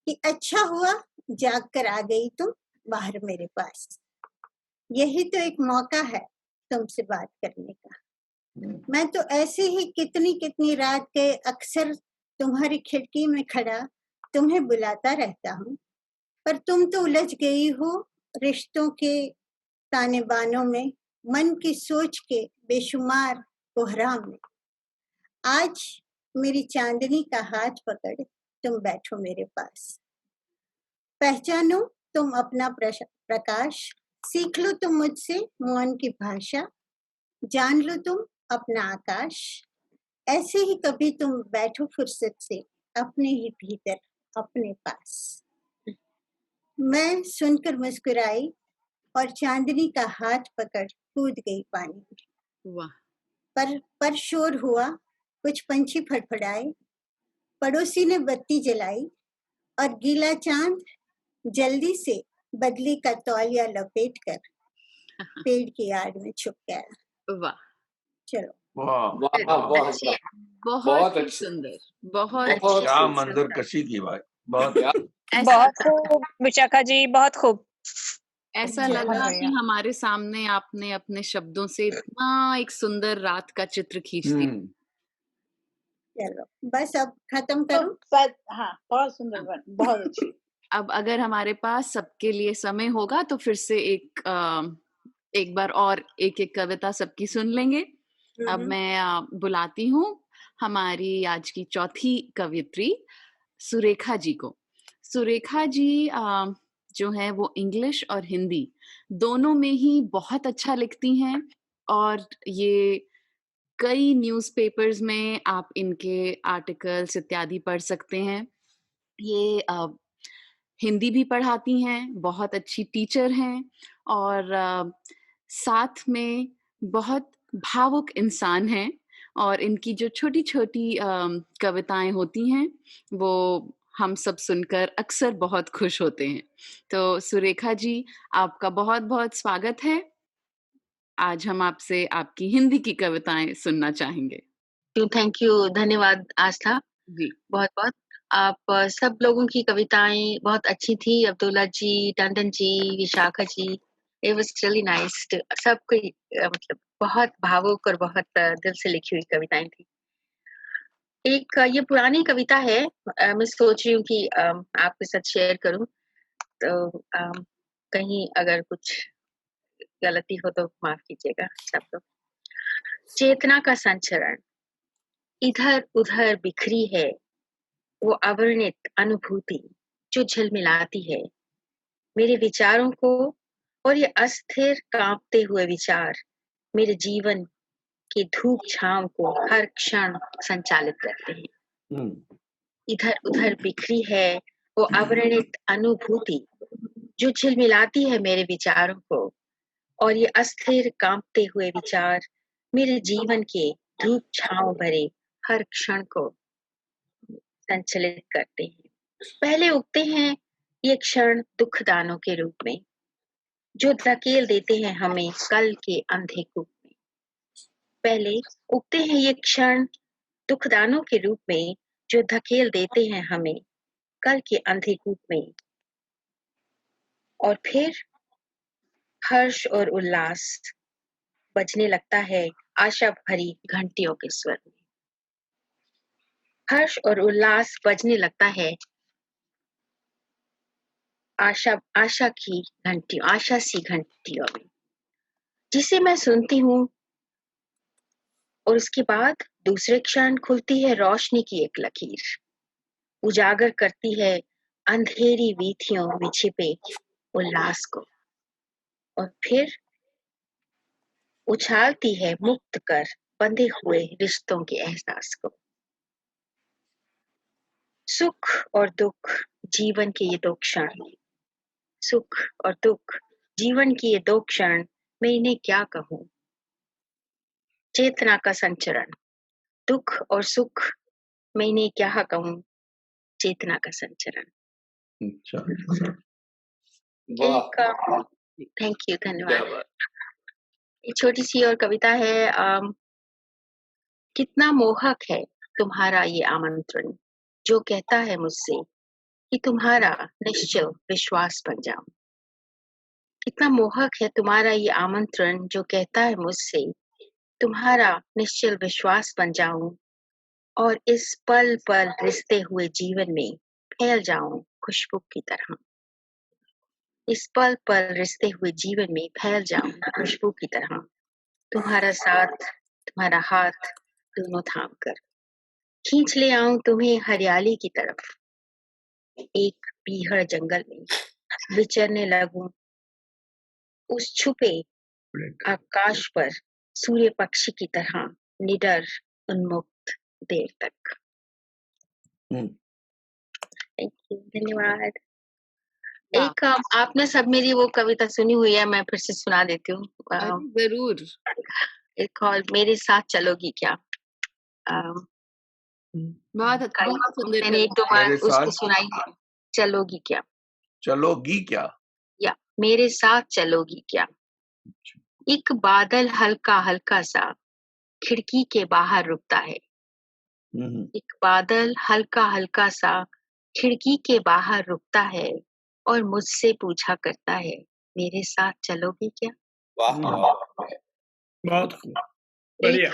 कि अच्छा हुआ जाग कर आ गई तुम बाहर मेरे पास। यही तो एक मौका है तुमसे बात करने का। मैं तो ऐसे ही कितनी कितनी रात के अक्सर तुम्हारी खिड़की में खड़ा तुम्हें बुलाता रहता हूँ, पर तुम तो उलझ गई हो रिश्तों के ताने बानों में, मन की सोच के बेशुमार कोहराम में। आज मेरी चांदनी का हाथ पकड़ तुम बैठो मेरे पास। पहचानो तुम अपना प्रकाश, सीख लो तुम मुझसे मौन की भाषा, जान लो तुम अपना आकाश। ऐसे ही कभी तुम बैठो फुर्सत से अपने ही भीतर अपने पास। मैं सुनकर मुस्कुराई और चांदनी का हाथ पकड़ कूद गई पानी में।
वाह।
पर शोर हुआ, कुछ पंछी फड़फड़ाए, पड़ोसी ने बत्ती जलाई और गीला चांद जल्दी से बदली का तौलिया लपेट कर पेड़ की आड़ में छुप गया।
वाह।
चलो।
वाह
वाह वाह
अच्छी
वाह,
बहुत
बहुत
ही
अच्छी,
सुंदर, बहुत
बहुत
क्या
खूब।
मंजर कशी थी भाई, बहुत
क्या
ऐसा
बहुत खूब विशाखा जी, बहुत खूब।
ऐसा
चलो।
लगा
बहुत
कि
बढ़िया।
हमारे सामने आपने अपने शब्दों से इतना एक सुंदर रात का चित्र खींच दिया।
चलो बस अब खत्म
तो
करूं।
हाँ, बहुत सुंदर बन, बहुत अच्छी।
अब अगर हमारे पास सबके लिए समय होगा तो फिर से एक बार और एक एक कविता सबकी सुन लेंगे। अब मैं बुलाती हूँ हमारी आज की चौथी कवियत्री सुरेखा जी को। सुरेखा जी जो है वो इंग्लिश और हिंदी दोनों में ही बहुत अच्छा लिखती हैं और ये कई न्यूज़पेपर्स में आप इनके आर्टिकल्स इत्यादि पढ़ सकते हैं। ये हिंदी भी पढ़ाती हैं, बहुत अच्छी टीचर हैं और साथ में बहुत भावुक इंसान हैं और इनकी जो छोटी-छोटी कविताएं होती हैं वो हम सब सुनकर अक्सर बहुत खुश होते हैं। तो सुरेखा जी, आपका बहुत-बहुत स्वागत है। आज हम आपसे आपकी हिंदी की कविताएं सुनना चाहेंगे।
थैंक यू, धन्यवाद आस्था,
जी।
बहुत-बहुत। आप सब लोगों की कविताएं बहुत अच्छी थी। अब्दुल्ला जी, Tandon ji, Vishakha ji, it was really nice. सबकी मतलब बहुत भावुक और बहुत दिल से लिखी हुई कविताएं थी। एक ये पुरानी कविता है, मैं सोच रही हूँ कि आपके साथ शेयर करूं, तो कहीं अगर कुछ गलती हो तो माफ कीजिएगा सब लोग। चेतना का संचरण, इधर उधर बिखरी है वो अवर्णित अनुभूति जो झिलमिलाती है मेरे विचारों को, और ये अस्थिर कांपते हुए विचार मेरे जीवन की धूप छांव को हर क्षण संचालित करते हैं। इधर उधर बिखरी है वो अवर्णित अनुभूति जो झिलमिलाती है मेरे विचारों को, और ये अस्थिर कांपते हुए विचार मेरे जीवन के धूप छांव भरे हर क्षण को संचालित करते हैं। पहले उगते हैं ये क्षण दुखदानों के रूप में जो धकेल देते हैं हमें कल के अंधे कूप में। पहले उगते हैं ये क्षण दुखदानों के रूप में जो धकेल देते हैं हमें कल के अंधे कूप में, और फिर हर्ष और उल्लास बजने लगता है आशा भरी घंटियों के स्वर में। हर्ष और उल्लास बजने लगता है आशा की घंटियों, आशा सी घंटियों में, जिसे मैं सुनती हूँ, और उसके बाद दूसरे क्षण खुलती है रोशनी की एक लकीर, उजागर करती है अंधेरी वीथियों में छिपे उल्लास को, और फिर उछालती है मुक्त कर बंधे हुए रिश्तों के एहसास को। सुख और दुख जीवन के ये दो क्षण, सुख और दुख जीवन की ये दो क्षण, मैं इन्हें क्या कहूँ। चेतना का संचरण, दुख और सुख, मैं इन्हें क्या कहूँ। चेतना का संचरण। एक थैंक यू, धन्यवाद। एक छोटी सी और कविता है, कितना मोहक है तुम्हारा ये आमंत्रण जो कहता है मुझसे कि तुम्हारा निश्चल विश्वास बन जाऊं। कितना मोहक है तुम्हारा ये आमंत्रण जो कहता है मुझसे तुम्हारा निश्चल विश्वास बन जाऊं और इस पल पल रिश्ते हुए जीवन में फैल जाऊं खुशबू की तरह। इस पल पल रिश्ते हुए जीवन में फैल जाऊं खुशबू की तरह। तुम्हारा साथ, तुम्हारा हाथ दोनों थाम कर खींच ले आऊं तुम्हें हरियाली की तरफ। एक बीहड़ जंगल में विचरने लगूं उस छुपे आकाश पर सूर्य पक्षी की तरह निडर उन्मुक्त देर तक। थैंक यू, धन्यवाद। एक आपने सब मेरी वो कविता सुनी हुई है, मैं फिर से सुना देती हूँ।
जरूर।
एक और, मेरे साथ चलोगी क्या।
बहुत सुंदर।
मैंने एक दो बार उसको सुनाई है। चलोगी क्या,
चलोगी क्या,
या मेरे साथ चलोगी क्या। एक बादल हल्का हल्का सा खिड़की के बाहर रुकता है। एक बादल हल्का हल्का सा खिड़की के बाहर रुकता है और मुझसे पूछा करता है मेरे साथ चलोगी क्या।
वाह वाह,
बहुत बढ़िया।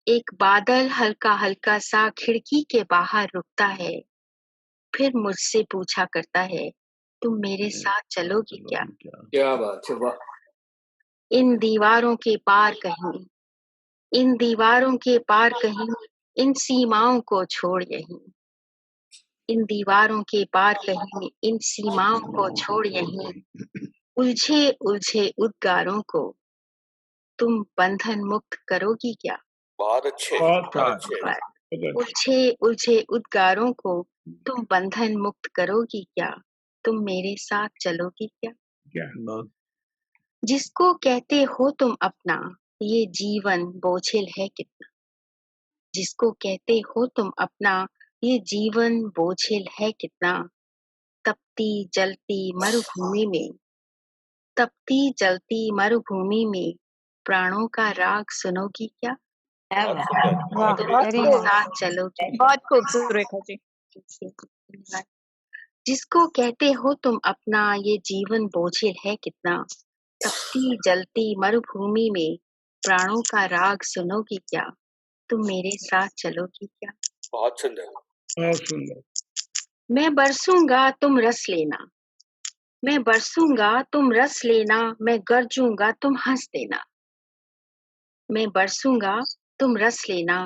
एक बादल हल्का हल्का सा खिड़की के बाहर रुकता है, फिर मुझसे पूछा करता है तुम मेरे साथ चलोगी क्या।
क्या बात है, वाह।
इन दीवारों के पार कहीं, इन दीवारों के पार कहीं, इन सीमाओं को छोड़ यहीं। इन दीवारों के पार कहीं, इन सीमाओं को छोड़ यहीं। उलझे उलझे उद्गारों को तुम बंधन मुक्त करोगी क्या।
बहुत अच्छे, बहुत अच्छे।
उलझे उलझे उद्गारों को तुम बंधन मुक्त करोगी क्या। तुम मेरे साथ चलोगी क्या। जिसको कहते हो तुम अपना ये जीवन बोझिल है कितना। जिसको कहते हो तुम अपना ये जीवन बोझिल है कितना। तपती जलती मरुभूमि में, तपती जलती मरुभूमि में प्राणों का राग सुनोगी क्या। मेरे साथ चलोगी।
बहुत खूबसूरत रेखा जी।
जिसको कहते हो तुम अपना ये जीवन बोझिल है कितना। तपती जलती मरुभूमि में प्राणों का राग सुनोगी क्या। तुम मेरे साथ चलोगी क्या।
बहुत सुंदर,
बहुत सुंदर।
मैं बरसूंगा तुम रस लेना, मैं बरसूंगा तुम रस लेना, मैं गरजूंगा तुम हंस देना। मैं बरसूंगा तुम रस लेना,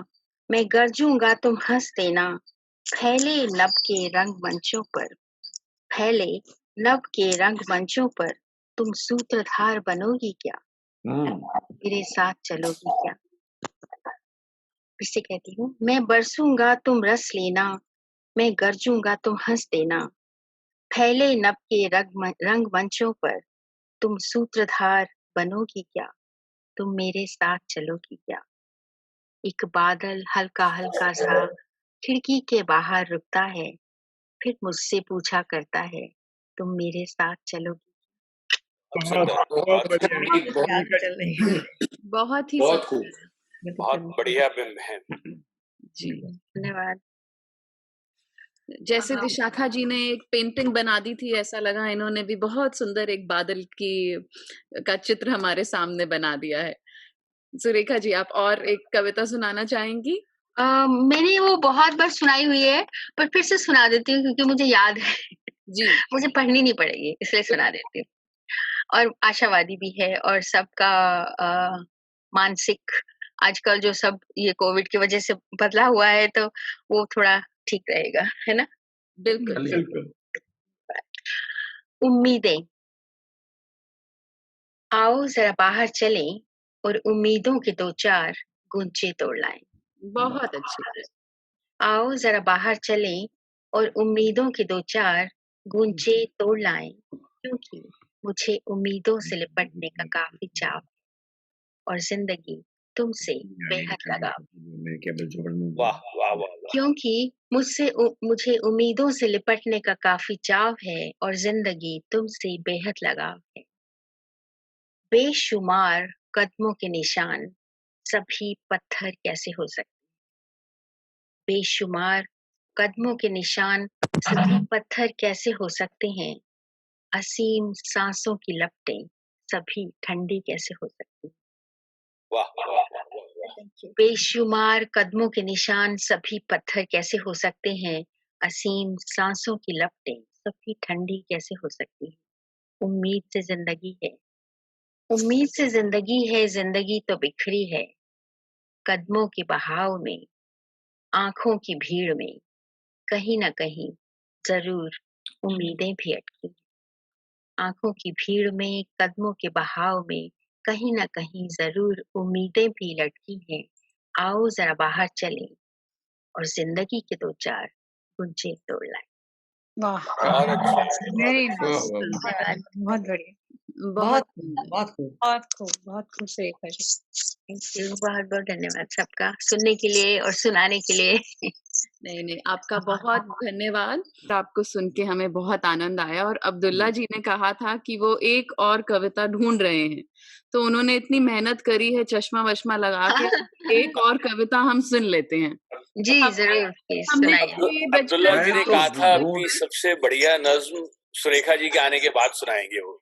मैं गरजूंगा तुम हंस देना। फैले नभ के रंग मंचों पर, फैले नभ के रंग मंचों पर तुम सूत्रधार बनोगी क्या। मेरे साथ चलोगी क्या। फिर से कहती हूँ, मैं बरसूंगा तुम रस लेना, मैं गरजूंगा तुम हंस देना। फैले नभ के रंग मंचों पर तुम सूत्रधार बनोगी क्या। तुम मेरे साथ चलोगी क्या। एक बादल हल्का हल्का सा खिड़की के बाहर रुकता है, फिर मुझसे पूछा करता है तुम मेरे साथ चलोगी।
बहुत ही
बहुत खूब,
बहुत बढ़िया बिंब है
जी।
धन्यवाद।
जैसे विशाखा जी ने एक पेंटिंग बना दी थी, ऐसा लगा इन्होंने भी बहुत सुंदर एक बादल का चित्र हमारे सामने बना दिया है। सुरेखा जी, आप और एक कविता सुनाना चाहेंगी।
मैंने वो बहुत बार सुनाई हुई है, पर फिर से सुना देती हूँ क्योंकि मुझे याद है
जी।
मुझे पढ़नी नहीं पड़ेगी इसलिए सुना देती हूँ। और आशावादी भी है और सबका मानसिक आजकल जो सब ये कोविड की वजह से बदला हुआ है तो वो थोड़ा ठीक रहेगा, है ना।
बिल्कुल।
उम्मीदें। आओ जरा बाहर चलें और उम्मीदों के दो चार गुंचे तोड़ लाएं।
बहुत अच्छी।
आओ जरा बाहर चलें और उम्मीदों के दो चार गुंचे तोड़ लाएं, क्योंकि मुझे उम्मीदों से लिपटने का काफी चाव है और जिंदगी तुमसे बेहद लगाव।
वाह वाह वाह।
क्योंकि मुझे उम्मीदों से लिपटने का काफी चाव है और जिंदगी तुमसे बेहद लगाव है। बेशुमार कदमों के निशान सभी पत्थर कैसे हो सकते, बेशुमार कदमों के निशान सभी पत्थर कैसे हो सकते हैं, असीम सांसों की लपटें सभी ठंडी कैसे हो सकती हैं।
वाह वाह वाह वाह वाह।
बेशुमार कदमों के निशान सभी पत्थर कैसे हो सकते हैं, असीम सांसों की लपटें सभी ठंडी कैसे हो सकती हैं। उम्मीद से जिंदगी है, उम्मीद से जिंदगी है, जिंदगी तो बिखरी है। कदमों के बहाव में, आंखों की भीड़ में, कहीं न कहीं जरूर उम्मीदें भी अटकी। आंखों की भीड़ में, कदमों के बहाव में, कहीं न कहीं जरूर उम्मीदें भी लटकी हैं। आओ जरा बाहर चलें और जिंदगी के दो चार गुंजे तोड़ लाएं।
वाह
बहुत अच्छे
वेरी
बहुत अच्छे।
नाइस,
धन्यवाद।
बहुत बढ़िया,
बहुत
बहुत खूब, बहुत खूब सुरेखा जी।
थैंक यू, बहुत बहुत धन्यवाद सबका सुनने के लिए और सुनाने के लिए।
नहीं नहीं, आपका बहुत धन्यवाद। आपको सुन के हमें बहुत आनंद आया। और अब्दुल्ला जी ने कहा था कि वो एक और कविता ढूंढ रहे हैं, तो उन्होंने इतनी मेहनत करी है चश्मा वश्मा लगा के, एक और कविता हम सुन लेते हैं।
जी जरूर, प्लीज
हमने
सुनाइए।
कभी
अब्दुल्ला जी
बचपन
ने
तो
कहा था
ढूंढ-
कि सबसे बढ़िया नज्म सुरेखा जी के आने के बाद सुनाएंगे वो।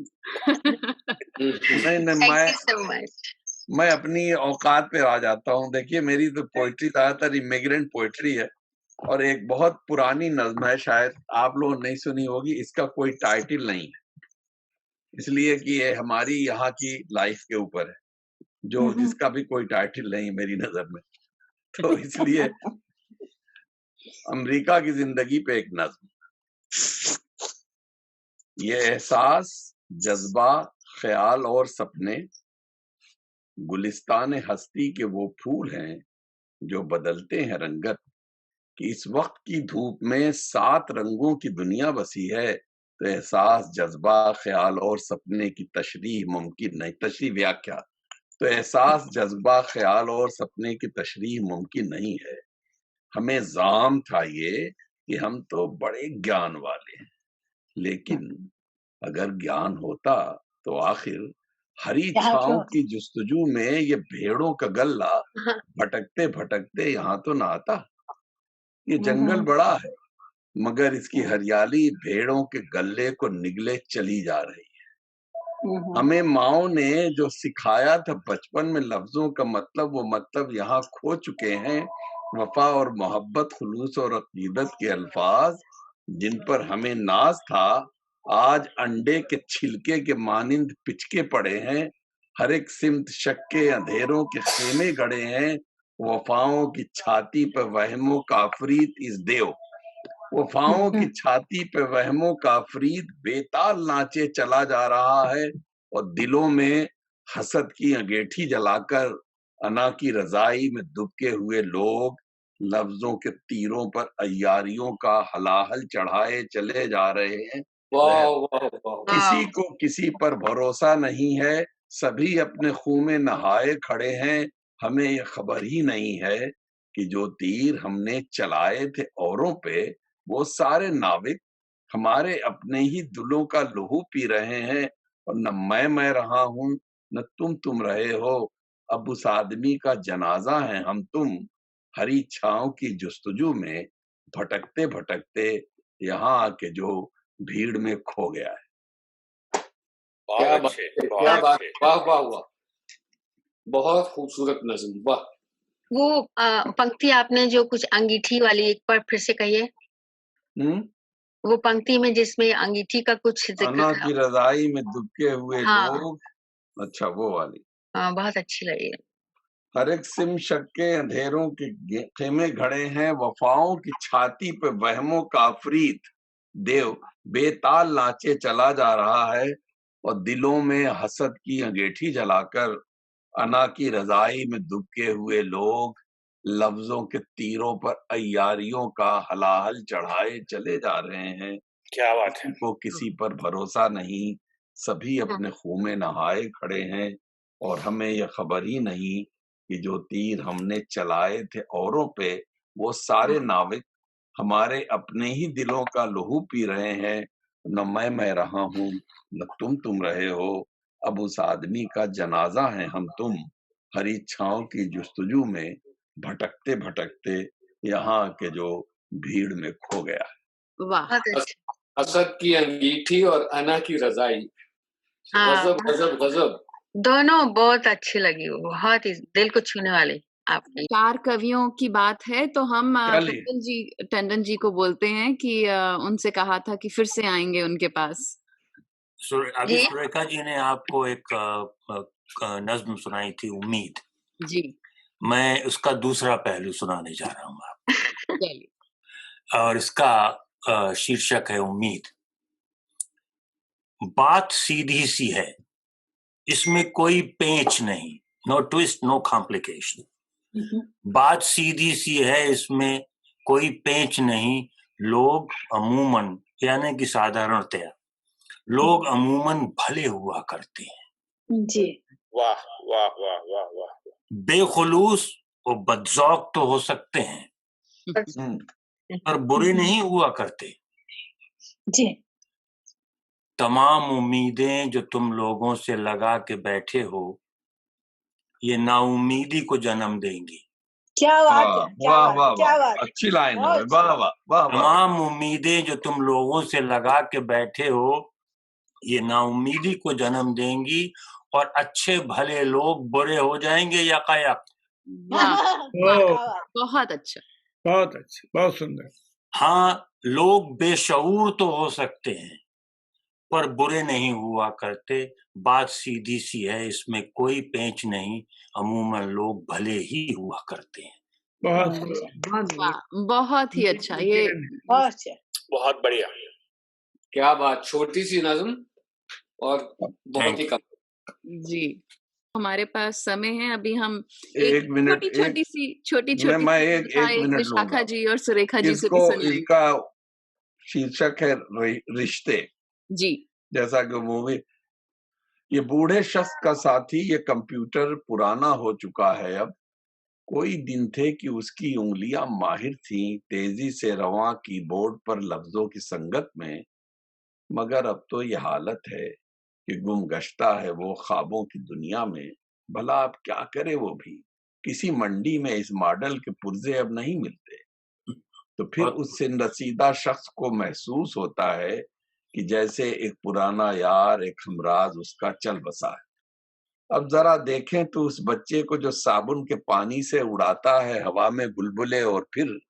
नहीं नहीं,
थैंक यू सो मच।
मैं अपनी औकात पे आ जाता हूँ। देखिए, मेरी तो पोइट्री ज्यादातर इमिग्रेंट पोइट्री है, और एक बहुत पुरानी नज्म है, शायद आप लोगों ने नहीं सुनी होगी। इसका कोई टाइटल नहीं है, इसलिए कि ये हमारी यहाँ की लाइफ के ऊपर है, जो जिसका भी कोई टाइटल नहीं मेरी नजर में। तो इसलिए अमेरिका की जिंदगी पे एक नज्म। ये एहसास, जज्बा, ख्याल और सपने गुलिस्तान हस्ती के वो फूल हैं जो बदलते हैं रंगत, कि इस वक्त की धूप में 7 रंगों की दुनिया बसी है। तो एहसास, जज्बा, ख्याल और सपने की तशरीह मुमकिन नहीं, तशरीह व्याख्या। तो एहसास, जज्बा, ख्याल और सपने की तशरीह मुमकिन नहीं है। हमें जाम था ये कि हम तो बड़े ज्ञान वाले हैं, लेकिन अगर ज्ञान होता तो आखिर हरी छांव की जुस्तजू में ये भेड़ों का गल्ला भटकते भटकते यहाँ तो ना आता। ये जंगल बड़ा है, मगर इसकी हरियाली भेड़ों के गल्ले को निगले चली जा रही है। हमें माओ ने जो सिखाया था बचपन में लफ्जों का मतलब, वो मतलब यहाँ खो चुके हैं। वफा और मोहब्बत, खुलूस और अकीदत के अल्फाज जिन पर हमें नाज था, आज अंडे के छिलके के मानिंद पिचके पड़े हैं। हर एक सिमत शक के अंधेरों के खेमे गड़े हैं। वफाओं की छाती पर वहमों का अफरीद इस देव, वफाओं की छाती पे वहमों का अफरीद बेताल नाचे चला जा रहा है। और दिलों में हसद की अंगेठी जलाकर अना की रजाई में दुबके हुए लोग लफ्जों के तीरों पर अय्यारियों का हलाहल चढ़ाए चले जा रहे हैं।
वाह वाह वाह।
किसी को किसी पर भरोसा नहीं है, सभी अपने खून में नहाए खड़े हैं। हमें ये खबर ही नहीं है कि जो तीर हमने चलाए थे औरों पे, वो सारे नाविक हमारे अपने ही दिलों का लहू पी रहे हैं। और न मैं रहा हूं, न तुम रहे हो। अब उस आदमी का जनाजा है हम तुम, हरी छांव की जुस्तजू में भटकते भटकते यहाँ आके जो भीड़ में खो गया है।
क्या बात है, क्या बात, वाह वाह वाह, बहुत खूबसूरत नज्म, वाह।
वो पंक्ति आपने जो कुछ अंगीठी वाली, एक बार फिर से कहिए। वो पंक्ति में जिसमें अंगीठी का कुछ
अना
जिक्र
की रजाई में दुबके हुए लोग, अच्छा वो वाली।
हाँ, बहुत अच्छी लगी।
हर एक सिम शक के अंधेरों के खेमे घड़े हैं। वफाओं की छाती पे वहमों का अफरीद देव बेताल नाचे चला जा रहा है। और दिलों में हसद की अंगेठी जलाकर अना की रजाई में दुबके हुए लोग लफ्जों के तीरों पर अय्यारियों का हलाहल चढ़ाए चले जा रहे हैं।
क्या बात है।
को किसी पर भरोसा नहीं, सभी अपने खून में नहाए खड़े हैं। और हमें यह खबर ही नहीं कि जो तीर हमने चलाए थे औरों पे, वो सारे नाविक हमारे अपने ही दिलों का लहू पी रहे हैं। न मैं रहा हूं, न तुम रहे हो। अब उस आदमी का जनाजा है हम तुम, हरी छांव की जुस्तजू में भटकते भटकते यहाँ के जो भीड़ में खो गया।
वाह,
असद की अंगीठी और अना की रजाई, गजब गजब गजब।
दोनों बहुत अच्छी लगी, बहुत ही दिल को छूने वाली। आपने
4 कवियों की बात है तो हम
चलिए।
टंडन जी को बोलते हैं कि उनसे कहा था कि फिर से आएंगे उनके पास।
अभी सुरेखा जी ने आपको एक नज्म सुनाई थी, उम्मीद
जी,
मैं उसका दूसरा पहलू सुनाने जा रहा हूँ आपको।
चलिए।
और इसका शीर्षक है उम्मीद। बात सीधी सी है, इसमें कोई पेंच नहीं, नो ट्विस्ट नो कॉम्प्लिकेशन। बात सीधी सी है, इसमें कोई पेंच नहीं। लोग अमूमन, यानी कि साधारणतया, लोग अमूमन भले हुआ करते हैं।
जी,
वाह वाह वाह वाह वाह।
बेखुलूस और बदजौक तो हो सकते हैं, पर बुरे नहीं हुआ करते।
जी,
तमाम उम्मीदें जो तुम लोगों से लगा के बैठे हो, ये नाउम्मीदी को जन्म देंगी।
क्या बात है, क्या
वाह
बात
वाह
है, क्या
वाह,
बात है।
अच्छी लाइन है।
बहुत
वाह वाह वाह वाह।
तमाम उम्मीदें जो तुम लोगों से लगा के बैठे हो, ये नाउम्मीदी को जन्म देंगी और अच्छे भले लोग बुरे हो जाएंगे यकायक।
वाह,
क्या बात।
बहुत अच्छा,
बहुत अच्छा, बहुत सुंदर।
हाँ, लोग बेशऊर तो हो सकते हैं, पर बुरे नहीं हुआ करते। बात सीधी सी है, इसमें कोई पेंच नहीं, अमूमन लोग भले ही हुआ करते हैं।
बहुत
वाह, बहुत ही अच्छा। ये
बहुत अच्छा।
बहुत बढ़िया।
क्या बात, छोटी सी नज्म और बहुत ही कम।
जी, हमारे पास समय है, अभी हम
एक मिनट,
छोटी
मैं एक मिनट
विशाखा
लूंगा।
जी और सुरेखा जी से भी
इसको,
सुन लेंगे।
इसका शीर्षक है रिश्ते।
जी,
जैसा कि मूवी, ये बूढ़े शख्स का साथी, ये कंप्यूटर पुराना हो चुका है अब। कोई दिन थे कि उसकी उंगलियां माहिर थीं तेजी से रवां कीबोर्ड पर लफ्जों की संगत में, मगर अब तो ये हालत है कि गुमगश्ता है वो ख्वाबों की दुनिया में। भला अब क्या करे वो भी, किसी मंडी में इस मॉडल के पुर्जे अब नहीं मिलते। तो फिर उस रसीदा शख्स को महसूस होता है कि जैसे एक पुराना यार, एक हमराज उसका चल बसा है। अब जरा देखें तो उस बच्चे को जो साबुन के पानी से उड़ाता है हवा में बुलबुले, और फिर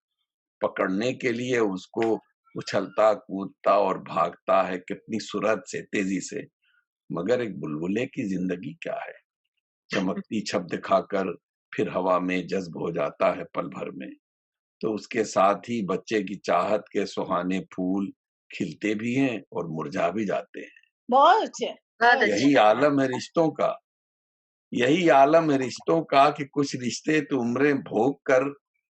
पकड़ने के लिए उसको उछलता कूदता और भागता है कितनी सुरत से, तेजी से। मगर एक बुलबुले की जिंदगी क्या है, चमकती छब दिखाकर फिर हवा में जज्ब हो जाता है पल भर में। तो उसके साथ ही बच्चे की चाहत के सुहाने फूल खिलते भी हैं और मुरझा भी जाते हैं।
बहुत अच्छा।
यही आलम है रिश्तों का, यही आलम है रिश्तों का कि कुछ रिश्ते तो उम्रें भोग कर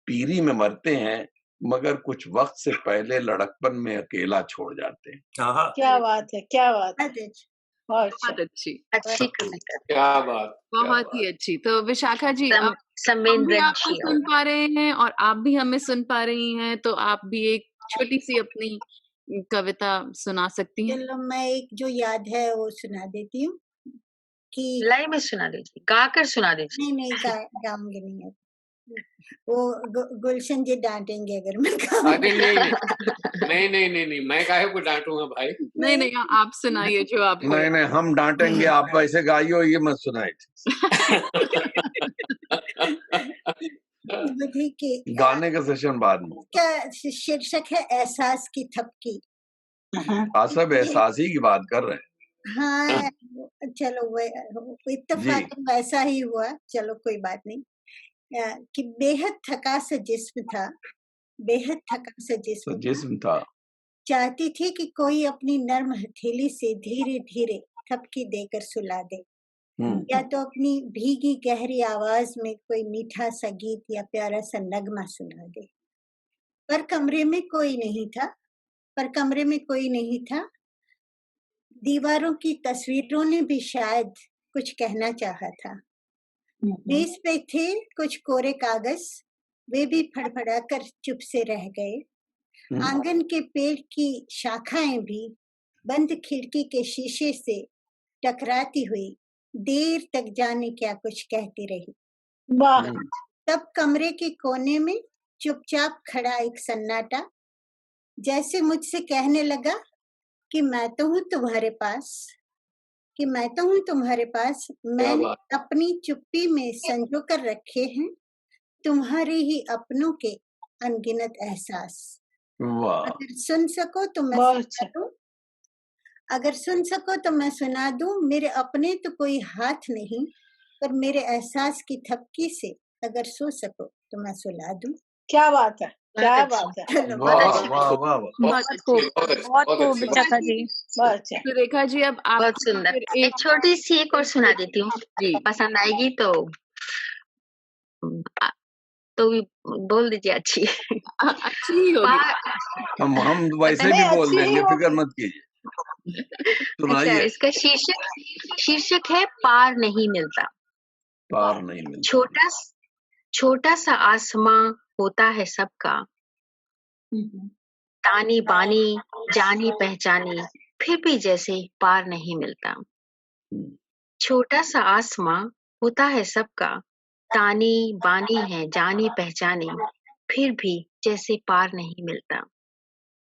पीरी में मरते हैं, मगर कुछ वक्त से पहले लड़कपन में अकेला छोड़ जाते हैं।
क्या बात है, क्या बात है।
बहुत अच्छी,
क्या बात,
बहुत ही अच्छी। तो विशाखा जी, अब हम भी आपको सुन पा रहे हैं और आप भी हमें सुन पा रही हैं, तो आप भी एक छोटी सी अपनी कविता सुना सकती हैं।
चलो, मैं एक जो याद है वो सुना देती हूँ कि
लाइव में सुना दीजिए, गाकर सुना दीजिए।
नहीं गाऊंगी नहीं, वो गुलशन जी डांटेंगे अगर मैं
अरे नहीं, मैं काहे को डांटूंगा भाई।
नहीं, आप सुनाइए जो आपको।
नहीं, हम डांटेंगे, आप ऐसे गाइयो, ये मत सुनाइए। गाने का सेशन बाद में।
क्या शीर्षक है, एहसास की थपकी।
आप सब एहसासी की बात कर रहे हैं।
हाँ, चलो वो इत्तेफाक वैसा ही हुआ, चलो कोई बात नहीं। कि बेहद थका सा जिस्म था, बेहद थका सा जिस्म था। चाहती थी कि कोई अपनी नर्म हथेली से धीरे धीरे थपकी देकर सुला दे, या तो अपनी भीगी गहरी आवाज में कोई मीठा सा गीत या प्यारा सा नगमा सुना दे। पर कमरे में कोई नहीं था। दीवारों की तस्वीरों ने भी शायद कुछ कहना चाहा था। मेज पे थे कुछ कोरे कागज, वे भी फड़फड़ाकर चुप से रह गए। आंगन के पेड़ की शाखाएं भी बंद खिड़की के शीशे से टकराती हुई देर तक जाने क्या कुछ कहती रही। तब कमरे के कोने में चुपचाप खड़ा एक सन्नाटा, जैसे मुझसे कहने लगा कि मैं तो हूँ तुम्हारे पास, कि मैं तो हूँ तुम्हारे पास, मैंने अपनी चुप्पी में संजो कर रखे हैं तुम्हारे ही अपनों के अनगिनत एहसास। अगर सुन सको तो मैं सुना दूं, अगर सुन सको तो मैं सुना दूं, मेरे अपने तो कोई हाथ नहीं, पर मेरे एहसास की थपकी से अगर सो सको तो मैं सुला दूं।
क्या बात है, क्या बात है,
बहुत खूब विशाखा जी,
सुरेखा जी अब आप
बहुत सुंदर। एक छोटी सी एक और सुना देती हूँ, पसंद आएगी तो भी बोल दीजिए। अच्छी
अच्छी होगी,
हम वैसे भी बोल देंगे, फिक्र मत कीजिए।
अच्छा, इसका शीर्षक है पार नहीं मिलता।
पार नहीं मिलता।
छोटा सा आसमां होता है सबका, तानी बानी जानी पहचानी, फिर भी जैसे पार नहीं मिलता। छोटा सा आसमां होता है सबका, तानी बानी है जानी पहचानी, फिर भी जैसे पार नहीं मिलता।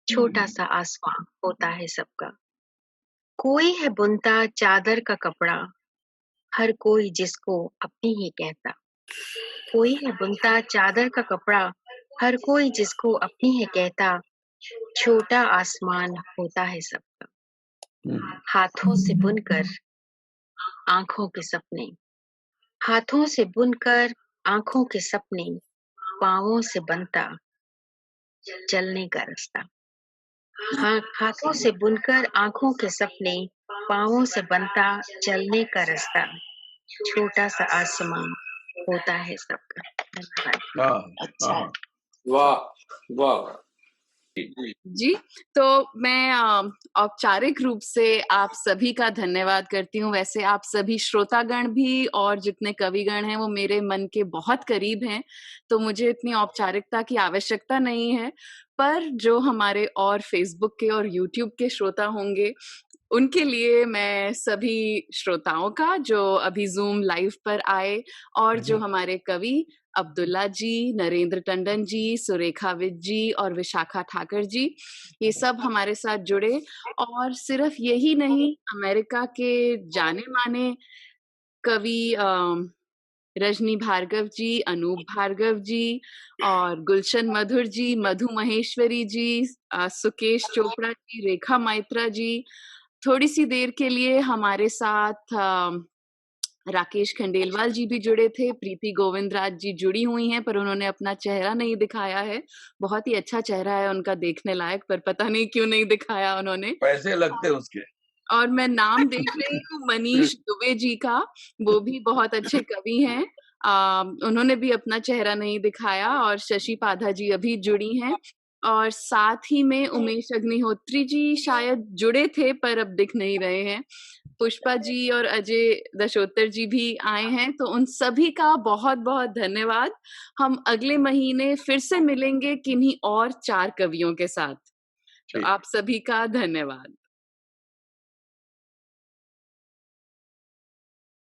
छोटा सा आसमां होता है सबका। कोई है बुनता चादर का कपड़ा, हर कोई जिसको अपनी ही कहता। कोई है बुनता चादर का कपड़ा, हर कोई जिसको अपनी है कहता। छोटा आसमान होता है सबका। हाथों से बुनकर आंखों के सपने, हाथों से बुनकर आंखों के सपने, पांवों से बनता चलने का रास्ता। हाँ, हाथों से बुनकर आंखों के सपने, पांवों से बनता चलने का रास्ता। छोटा सा आसमान होता है सबका। धन्यवाद।
अच्छा,
वाह वाह
जी। तो मैं औपचारिक रूप से आप सभी का धन्यवाद करती हूँ। वैसे आप सभी श्रोतागण भी और जितने कविगण हैं वो मेरे मन के बहुत करीब हैं, तो मुझे इतनी औपचारिकता की आवश्यकता नहीं है। पर जो हमारे और फेसबुक के और यूट्यूब के श्रोता होंगे, उनके लिए मैं सभी श्रोताओं का जो अभी ज़ूम लाइव पर आए और जो हमारे कवि अब्दुल्ला जी, नरेंद्र टंडन जी, सुरेखा विज जी और विशाखा ठाकर जी, ये सब हमारे साथ जुड़े। और सिर्फ यही नहीं, अमेरिका के जाने माने कवि रजनी भार्गव जी, अनूप भार्गव जी और गुलशन मधुर जी, मधु महेश्वरी जी, सुकेश चोपड़ा जी, रेखा मैत्रा जी, थोड़ी सी देर के लिए हमारे साथ राकेश खंडेलवाल जी भी जुड़े थे। प्रीति गोविंदराज जी जुड़ी हुई हैं, पर उन्होंने अपना चेहरा नहीं दिखाया है। बहुत ही अच्छा चेहरा है उनका, देखने लायक, पर पता नहीं क्यों नहीं दिखाया उन्होंने।
पैसे लगते हैं उसके।
और मैं नाम देख रही हूँ मनीष दुबे जी का, वो भी बहुत अच्छे कवि हैं। उन्होंने भी अपना चेहरा नहीं दिखाया। और शशि पाधा जी अभी जुड़ी हैं। और साथ ही में उमेश अग्निहोत्री जी शायद जुड़े थे पर अब दिख नहीं रहे हैं। पुष्पा जी और अजय दशोत्तर जी भी आए हैं, तो उन सभी का बहुत बहुत धन्यवाद। हम अगले महीने फिर से मिलेंगे किन्हीं और 4 कवियों के साथ। तो आप सभी का धन्यवाद।